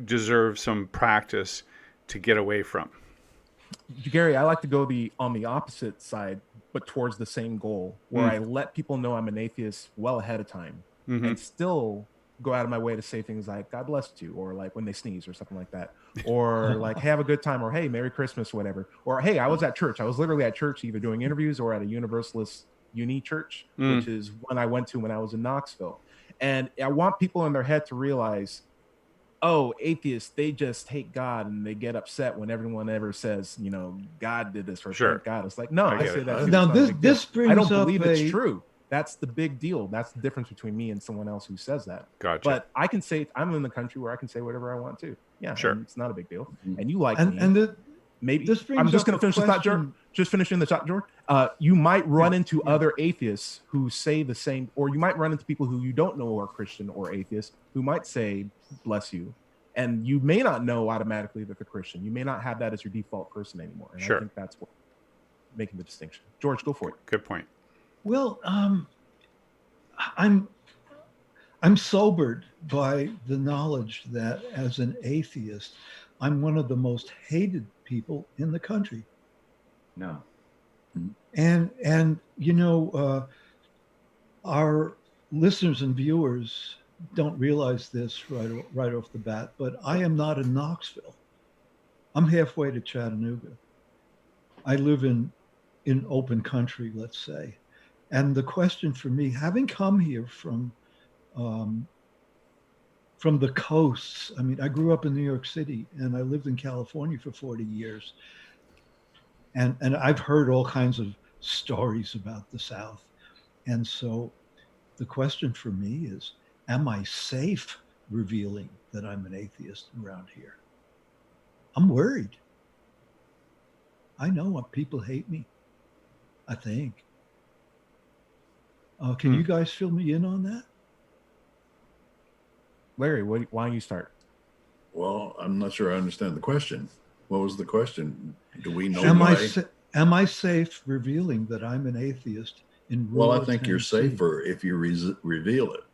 Speaker 2: deserve some practice to get away from.
Speaker 5: Gary, I like to go on the opposite side, but towards the same goal, where I let people know I'm an atheist well ahead of time, and still go out of my way to say things like "God bless you," or like when they sneeze or something like that, or like "Hey, have a good time," or "Hey, Merry Christmas," whatever, or "Hey, I was at church. I was literally at church, either doing interviews or at a Universalist uni church, which is one I went to when I was in Knoxville." And I want people in their head to realize, oh, atheists, they just hate God and they get upset when everyone ever says, you know, God did this or thank God. It's like, no, I say that too.
Speaker 6: Now this brings
Speaker 5: I don't
Speaker 6: up
Speaker 5: believe it's true. That's the big deal. That's the difference between me and someone else who says that.
Speaker 2: Gotcha.
Speaker 5: But I can say, I'm in the country where I can say whatever I want to. Yeah,
Speaker 2: sure.
Speaker 5: It's not a big deal. And you like me.
Speaker 6: And
Speaker 5: maybe
Speaker 6: this brings
Speaker 5: I'm just going to finish
Speaker 6: the
Speaker 5: the thought, George. Just finishing the thought, George. You might run into other atheists who say the same, or you might run into people who you don't know are Christian or atheist who might say, "Bless you." And you may not know automatically that they're Christian. You may not have that as your default person anymore. And I think that's what making the distinction. George, go for it.
Speaker 2: Good point.
Speaker 6: Well, I'm sobered by the knowledge that as an atheist, I'm one of the most hated people in the country.
Speaker 7: No.
Speaker 6: And you know, our listeners and viewers don't realize this right off the bat, but I am not in Knoxville. I'm halfway to Chattanooga. I live in open country, let's say. And the question for me, having come here from the coasts, I mean, I grew up in New York City and I lived in California for 40 years. And I've heard all kinds of stories about the South. And so the question for me is, am I safe revealing that I'm an atheist around here? I'm worried. I know people hate me, I think. Can you guys fill me in on that?
Speaker 5: Larry, why don't you start?
Speaker 4: Well, I'm not sure I understand the question. What was the question? Do we know?
Speaker 6: Am I safe revealing that I'm an atheist in rural
Speaker 4: Well, I think you're
Speaker 6: Tennessee?
Speaker 4: safer if you reveal it.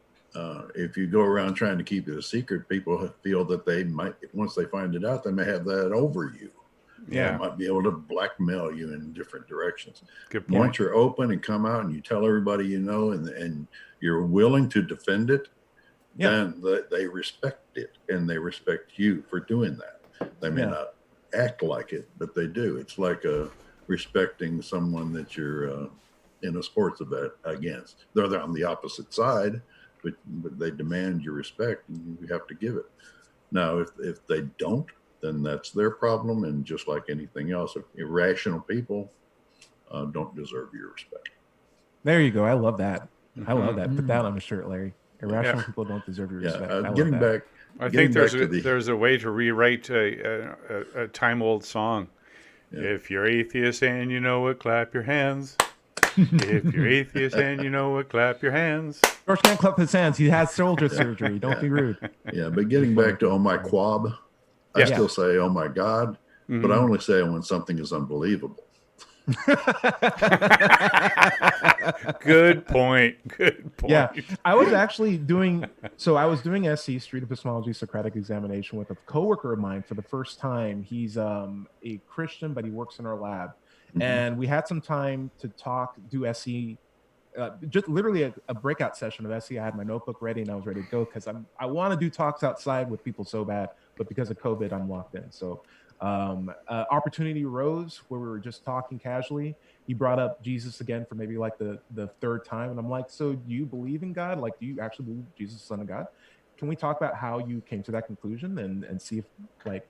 Speaker 4: If you go around trying to keep it a secret, people feel that they might, once they find it out, they may have that over you.
Speaker 2: Yeah.
Speaker 4: They might be able to blackmail you in different directions.
Speaker 2: Good point.
Speaker 4: Once you're open and come out and you tell everybody you know, and you're willing to defend it, then they respect it and they respect you for doing that. They may not act like it, but they do. It's like respecting someone that you're in a sports event against. They're on the opposite side, but they demand your respect and you have to give it. Now, if they don't, then that's their problem. And just like anything else, irrational people don't deserve your respect.
Speaker 5: There you go. I love that. I love that. Put that on a shirt, Larry. Irrational people don't deserve your respect.
Speaker 4: Getting back.
Speaker 2: I think there's a way to rewrite a time-old song. Yeah. If you're atheist and you know it, clap your hands. If you're atheist and you know it, clap your hands.
Speaker 5: George can't clap his hands. He has shoulder surgery. Don't be rude.
Speaker 4: Yeah, but getting back to "Oh my quab," I still say "Oh my God," but I only say it when something is unbelievable.
Speaker 2: Good point. Good point.
Speaker 5: Yeah, I was actually doing SC, Street Epistemology Socratic Examination, with a coworker of mine for the first time. He's a Christian, but he works in our lab, and we had some time to talk, do SC. Just literally a breakout session of SC. I had my notebook ready and I was ready to go because I want to do talks outside with people so bad, but because of COVID, I'm locked in. So opportunity arose where we were just talking casually. He brought up Jesus again for maybe like the third time, and I'm like, so do you believe in God? Like, do you actually believe Jesus is the Son of God? Can we talk about how you came to that conclusion and see if like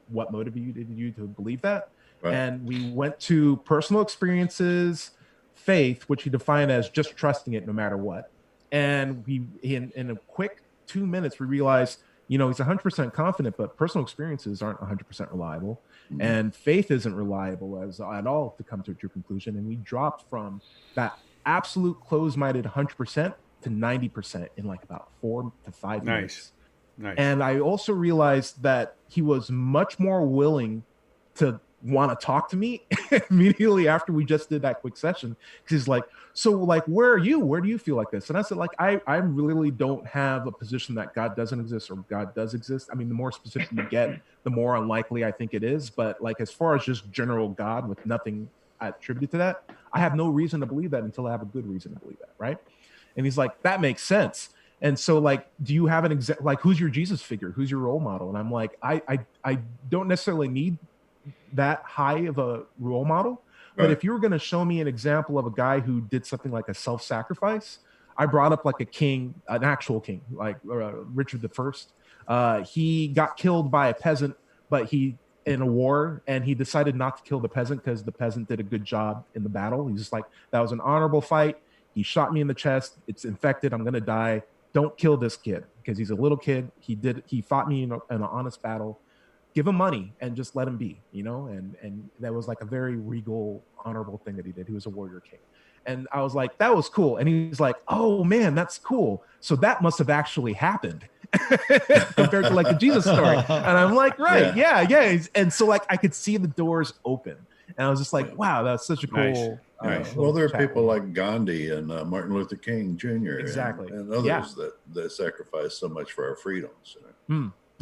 Speaker 5: what motivated you to believe that? Right. And we went to personal experiences, faith, which he defined as just trusting it no matter what. And we in a quick 2 minutes we realized, he's 100% confident, but personal experiences aren't 100% reliable, and faith isn't reliable at all to come to a true conclusion. And we dropped from that absolute closed-minded 100% to 90% in like about 4 to 5 minutes. Nice. And I also realized that he was much more willing to want to talk to me immediately after we just did that quick session, because he's like, so like, where are you? Where do you feel like this? And I said, like, I really don't have a position that God doesn't exist or God does exist. I mean, the more specific you get, the more unlikely I think it is. But like, as far as just general God with nothing attributed to that, I have no reason to believe that until I have a good reason to believe that, right? And he's like, that makes sense. And so, like, do you have an like, who's your Jesus figure? Who's your role model? And I'm like, I don't necessarily need that high of a role model, but if you were going to show me an example of a guy who did something like a self-sacrifice, I brought up like a king, an actual king, like Richard I. He got killed by a peasant, but he in a war, and he decided not to kill the peasant because the peasant did a good job in the battle. He's just like, that was an honorable fight. He shot me in the chest. It's infected. I'm going to die. Don't kill this kid because he's a little kid. He fought me in an honest battle. Give him money and just let him be, and that was like a very regal, honorable thing that he did. He was a warrior king. And I was like, that was cool. And he's like, oh man, that's cool. So that must have actually happened compared to like the Jesus story. And I'm like, right. Yeah. And so like, I could see the doors open and I was just like, wow, that's such a cool.
Speaker 4: Nice. Well, there are people like Gandhi and Martin Luther King Jr.
Speaker 5: Exactly.
Speaker 4: and others that sacrifice so much for our freedoms.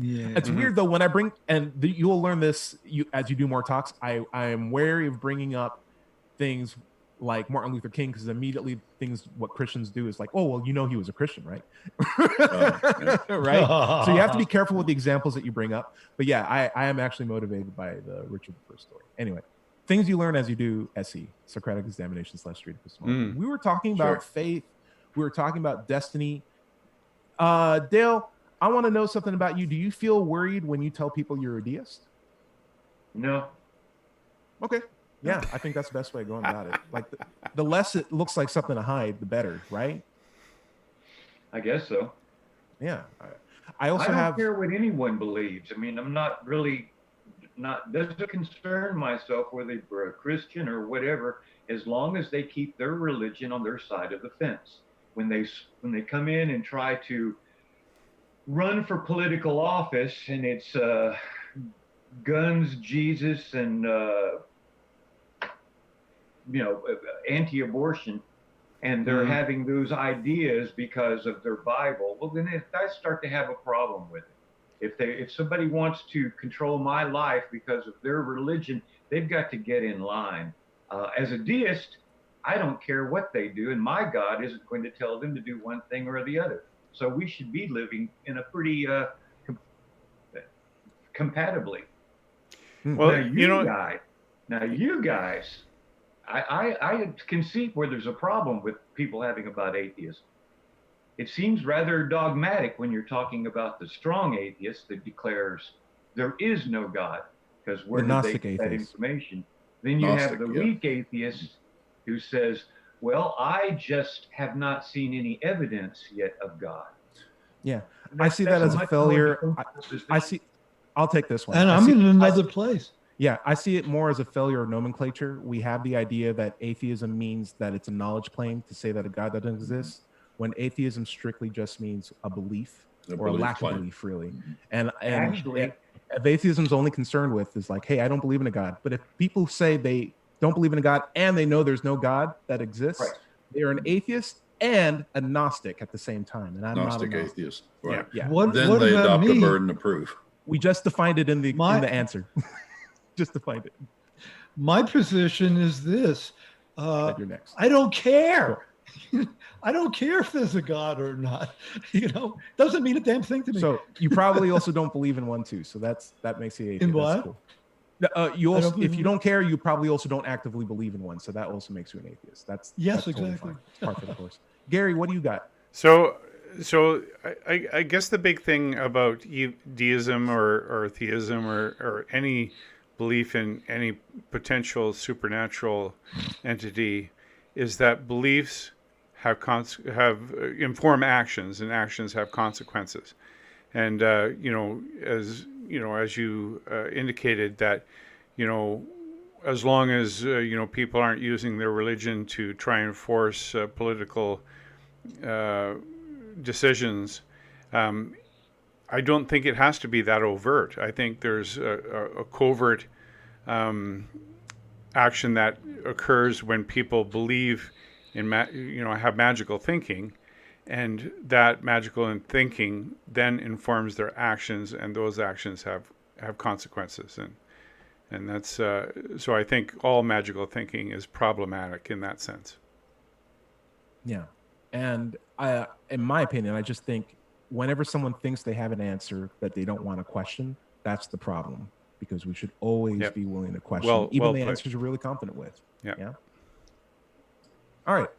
Speaker 5: Yeah, it's weird though when I bring, and you'll learn this as you do more talks. I am wary of bringing up things like Martin Luther King because immediately what Christians do is like, oh well, he was a Christian, right? Right. So you have to be careful with the examples that you bring up. But yeah, I am actually motivated by the Richard I story. Anyway, things you learn as you do SE, Socratic Examination / Street Epistemology. We were talking about faith. We were talking about destiny. Dale, I want to know something about you. Do you feel worried when you tell people you're a deist?
Speaker 7: No.
Speaker 5: Okay. Yeah, I think that's the best way of going about it. Like the less it looks like something to hide, the better, right?
Speaker 7: I guess so.
Speaker 5: Yeah. I don't
Speaker 7: care what anyone believes. I mean, I'm not really doesn't concern myself whether they're a Christian or whatever, as long as they keep their religion on their side of the fence. When they come in and try to run for political office and it's guns, Jesus, and anti-abortion, and they're having those ideas because of their Bible, well then I start to have a problem with it. If somebody wants to control my life because of their religion, they've got to get in line. As a deist, I don't care what they do, and my God isn't going to tell them to do one thing or the other. So we should be living in a pretty compatibly.
Speaker 2: Well,
Speaker 7: now you guys, I can see where there's a problem with people having about atheism. It seems rather dogmatic when you're talking about the strong atheist that declares there is no God, because where do they get that information? Then you have the weak atheist who says, well, I just have not seen any evidence yet of God.
Speaker 5: Yeah, I see that as a failure. I'll take this one.
Speaker 6: And I'm in another place.
Speaker 5: Yeah, I see it more as a failure of nomenclature. We have the idea that atheism means that it's a knowledge claim to say that a God doesn't exist, when atheism strictly just means a belief or a lack of belief, really. And
Speaker 7: actually,
Speaker 5: if atheism's only concerned with is like, hey, I don't believe in a God. But if people say they don't believe in a God, and they know there's no God that exists,
Speaker 7: Right.
Speaker 5: they are an atheist and a Gnostic at the same time. And I'm
Speaker 4: Gnostic
Speaker 5: not a Gnostic.
Speaker 4: atheist. Right.
Speaker 5: Yeah.
Speaker 6: What
Speaker 4: Then
Speaker 6: what
Speaker 4: they
Speaker 6: about
Speaker 4: adopt a
Speaker 6: me?
Speaker 4: burden of proof.
Speaker 5: We just defined it in the
Speaker 6: My-
Speaker 5: answer. Just defined it.
Speaker 6: My position is this.
Speaker 5: But you're next.
Speaker 6: I don't care. I don't care if there's a God or not. Doesn't mean a damn thing to me.
Speaker 5: So you probably also don't believe in one too. So that makes you atheist.
Speaker 6: In
Speaker 5: That's
Speaker 6: what?
Speaker 5: cool. You also,
Speaker 6: believe
Speaker 5: if you
Speaker 6: in-
Speaker 5: don't care, you probably also don't actively believe in one. So that also makes you an atheist. That's totally
Speaker 6: exactly.
Speaker 5: fine. It's par for the course. Gary, what do you got?
Speaker 2: So I guess the big thing about deism or theism or any belief in any potential supernatural entity is that beliefs have inform actions, and actions have consequences. And as you indicated, that as long as people aren't using their religion to try and force political decisions, I don't think it has to be that overt. I think there's a covert action that occurs when people believe in have magical thinking, and that magical thinking then informs their actions, and those actions have consequences, and that's so I think all magical thinking is problematic in that sense.
Speaker 5: Yeah. And in my opinion, I just think whenever someone thinks they have an answer that they don't want to question, that's the problem, because we should always be willing to question even the answers you're really confident with. Yeah. All right.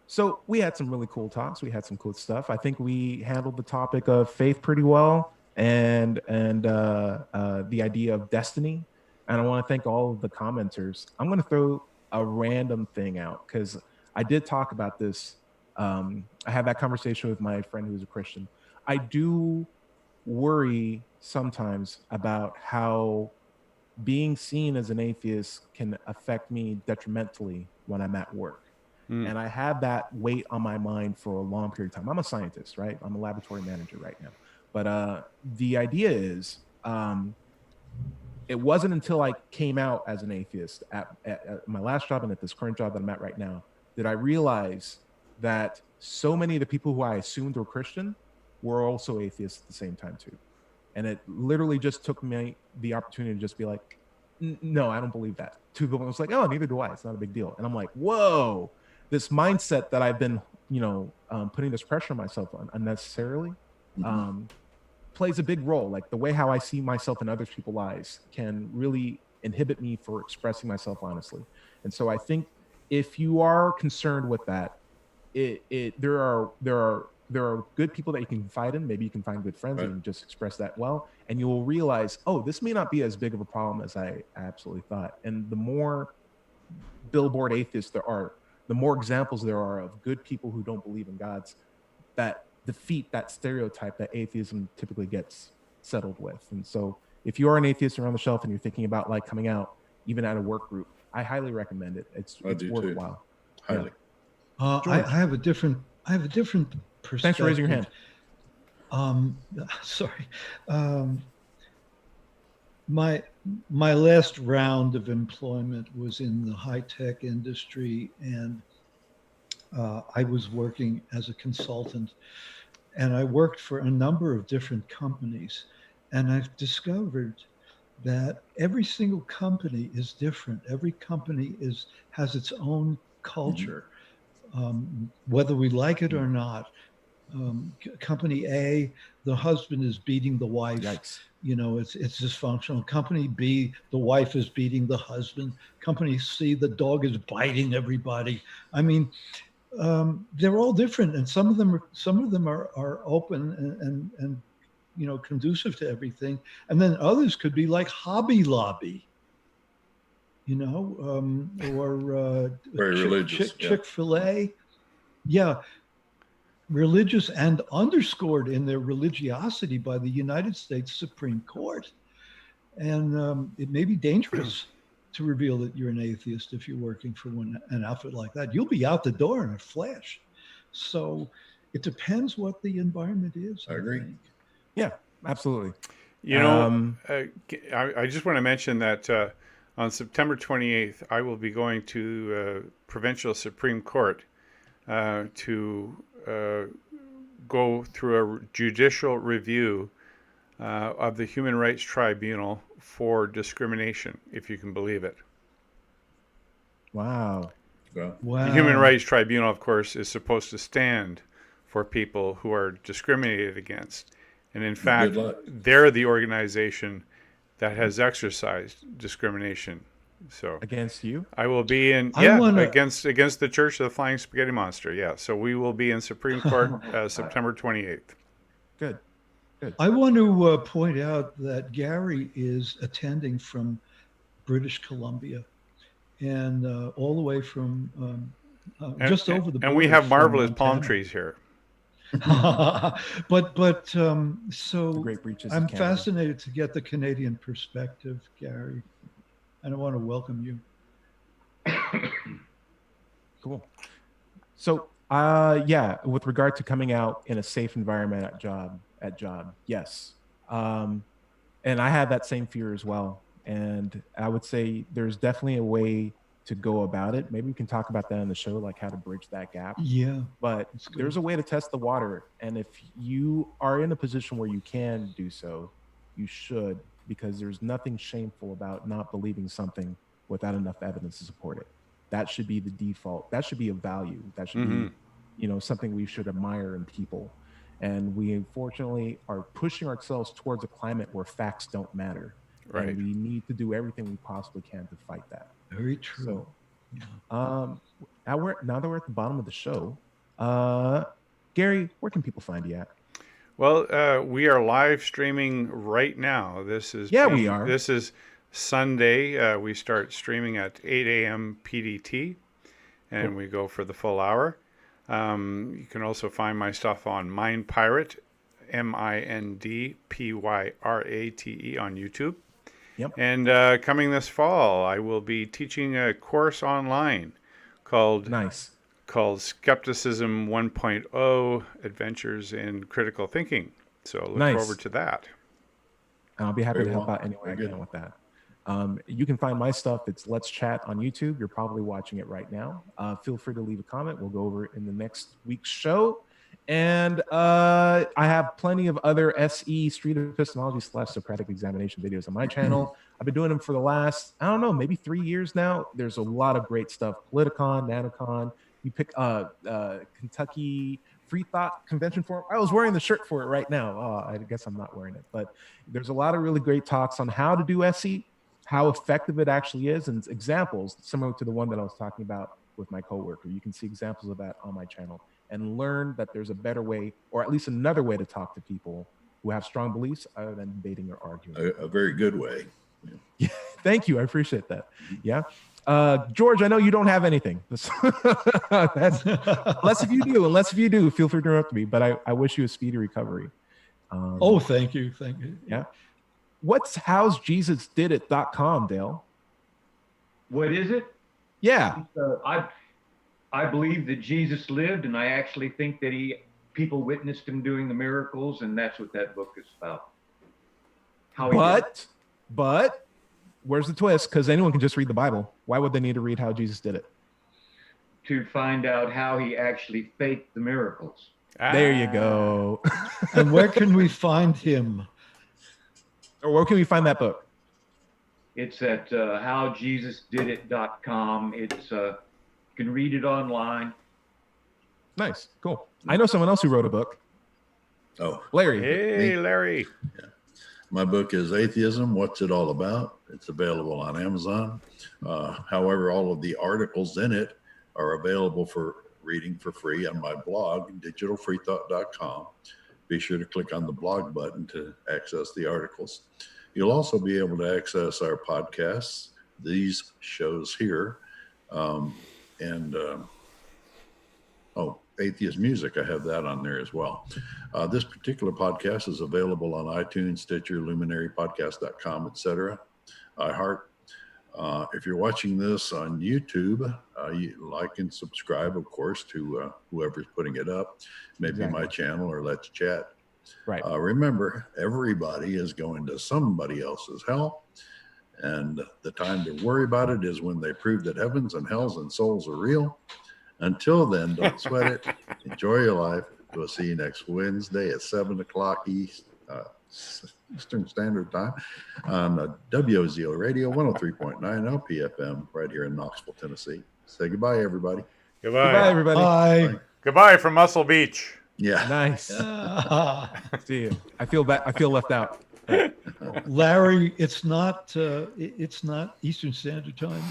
Speaker 5: So we had some really cool talks. We had some cool stuff. I think we handled the topic of faith pretty well, and the idea of destiny. And I want to thank all of the commenters. I'm going to throw a random thing out because I did talk about this. I had that conversation with my friend who's a Christian. I do worry sometimes about how being seen as an atheist can affect me detrimentally when I'm at work. And I had that weight on my mind for a long period of time. I'm a scientist, right? I'm a laboratory manager right now. But the idea is, it wasn't until I came out as an atheist at my last job and at this current job that I'm at right now that I realized that so many of the people who I assumed were Christian were also atheists at the same time too. And it literally just took me the opportunity to just be like, no, I don't believe that. To the one was like, oh, neither do I. It's not a big deal. And I'm like, whoa, this mindset that I've been, putting this pressure on myself on unnecessarily, plays a big role. Like the way how I see myself in other people's eyes can really inhibit me for expressing myself honestly. And so I think if you are concerned with that, there are good people that you can confide in. Maybe you can find good friends and just express that well, and you will realize, oh, this may not be as big of a problem as I absolutely thought. And the more billboard atheists there are, the more examples there are of good people who don't believe in gods that defeat that stereotype that atheism typically gets settled with. And so if you are an atheist around the shelf and you're thinking about like coming out, even at a work group, I highly recommend it. It's worthwhile.
Speaker 4: Highly.
Speaker 6: I have a different perspective.
Speaker 5: Thanks for raising your hand.
Speaker 6: Sorry. My last round of employment was in the high-tech industry, and I was working as a consultant, and I worked for a number of different companies, and I've discovered that every single company is different. Every company has its own culture, whether we like it or not. Company A, the husband is beating the wife.
Speaker 5: Yikes.
Speaker 6: It's dysfunctional. Company B, the wife is beating the husband. Company C, the dog is biting everybody. I mean, they're all different, and some of them are open and conducive to everything, and then others could be like Hobby Lobby, or
Speaker 4: Very religious.
Speaker 6: Chick-fil-A, yeah. Religious and underscored in their religiosity by the United States Supreme Court. And it may be dangerous to reveal that you're an atheist if you're working for an outfit like that. You'll be out the door in a flash. So it depends what the environment is.
Speaker 4: I agree.
Speaker 6: think.
Speaker 5: Yeah, absolutely.
Speaker 2: I just want to mention that On September 28th, I will be going to Provincial Supreme Court to go through a judicial review of the Human Rights Tribunal for discrimination, if you can believe it.
Speaker 5: Wow.
Speaker 6: Wow.
Speaker 2: The Human Rights Tribunal, of course, is supposed to stand for people who are discriminated against. And in fact, they're the organization that has exercised discrimination. So
Speaker 5: against you?
Speaker 2: I will be in against the Church of the Flying Spaghetti Monster. Yeah. So we will be in Supreme Court September 28th.
Speaker 5: Good.
Speaker 6: I want to point out that Gary is attending from British Columbia and all the way from just over the border.
Speaker 2: And we have marvelous palm trees here.
Speaker 6: but so
Speaker 5: The Great Breaches
Speaker 6: I'm
Speaker 5: of Canada.
Speaker 6: fascinated to get the Canadian perspective, Gary, and I want to welcome you.
Speaker 5: Cool. So, with regard to coming out in a safe environment at job, yes. And I had that same fear as well. And I would say there's definitely a way to go about it. Maybe we can talk about that on the show, like how to bridge that gap.
Speaker 6: Yeah.
Speaker 5: But there's a way to test the water. And if you are in a position where you can do so, you should, because there's nothing shameful about not believing something without enough evidence to support it. That should be the default. That should be a value. That should be, something we should admire in people. And we unfortunately are pushing ourselves towards a climate where facts don't matter.
Speaker 2: Right.
Speaker 5: And we need to do everything we possibly can to fight that.
Speaker 6: Very true.
Speaker 5: So, now that we're at the bottom of the show, Gary, where can people find you at?
Speaker 2: Well, we are live streaming right now.
Speaker 5: We are.
Speaker 2: This is Sunday. We start streaming at 8 a.m. PDT, and we go for the full hour. You can also find my stuff on Mind Pirate, MINDPYRATE on YouTube.
Speaker 5: Yep.
Speaker 2: And coming this fall, I will be teaching a course online called Skepticism 1.0 Adventures in Critical Thinking. So look forward to that.
Speaker 5: And I'll be happy to help out any way I can with that. You can find my stuff. It's Let's Chat on YouTube. You're probably watching it right now. Feel free to leave a comment. We'll go over it in the next week's show. And I have plenty of other SE street epistemology / Socratic examination videos on my channel. I've been doing them for the last, maybe 3 years now. There's a lot of great stuff. Politicon, Nanocon. You pick Kentucky Free Thought Convention Forum. I was wearing the shirt for it right now. I guess I'm not wearing it. But there's a lot of really great talks on how to do SE, how effective it actually is, and examples similar to the one that I was talking about with my coworker. You can see examples of that on my channel and learn that there's a better way, or at least another way, to talk to people who have strong beliefs other than debating or arguing.
Speaker 4: A very good way.
Speaker 5: Yeah. Thank you. I appreciate that. Yeah. George, I know you don't have anything. Unless if you do, feel free to interrupt me, but I wish you a speedy recovery.
Speaker 6: Thank you.
Speaker 5: Yeah. What's howsjesusdidit.com, Dale?
Speaker 7: What is it?
Speaker 5: Yeah.
Speaker 7: I believe that Jesus lived, and I actually think that people witnessed him doing the miracles, and that's what that book is about.
Speaker 5: But where's the twist? Because anyone can just read the Bible. Why would they need to read how Jesus did it?
Speaker 7: To find out how he actually faked the miracles.
Speaker 5: There you go.
Speaker 6: And where can we find him?
Speaker 5: Or where can we find that book?
Speaker 7: It's at howjesusdidit.com. It's you can read it online.
Speaker 5: Nice, cool. I know someone else who wrote a book.
Speaker 4: Oh,
Speaker 5: Larry.
Speaker 2: Hey, Larry.
Speaker 4: Yeah. My book is Atheism, What's It All About? It's available on Amazon. However, all of the articles in it are available for reading for free on my blog, digitalfreethought.com. Be sure to click on the blog button to access the articles. You'll also be able to access our podcasts, these shows here, Atheist Music. I have that on there as well. This particular podcast is available on iTunes, Stitcher, LuminaryPodcast.com, etc. iHeart. If you're watching this on YouTube, you like and subscribe, of course, to whoever's putting it up, maybe my channel or Let's Chat.
Speaker 5: Right.
Speaker 4: Remember, everybody is going to somebody else's hell, And the time to worry about it is when they prove that heavens and hells and souls are real. Until then, don't sweat it. Enjoy your life. We'll see you next Wednesday at 7 o'clock Eastern Standard Time on WOZO Radio 103.9 LPFM right here in Knoxville, Tennessee. Say goodbye, everybody.
Speaker 2: Goodbye.
Speaker 5: Goodbye, everybody.
Speaker 6: Bye.
Speaker 2: Goodbye from Muscle Beach.
Speaker 4: Yeah.
Speaker 5: Nice. See you. I feel bad. I feel left out.
Speaker 6: Larry, it's not Eastern Standard Time.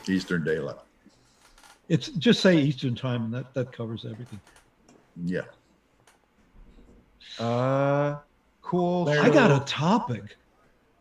Speaker 4: Eastern Daylight.
Speaker 6: It's just say Eastern Time, and that covers everything.
Speaker 4: Yeah.
Speaker 5: Cool.
Speaker 6: I got a topic.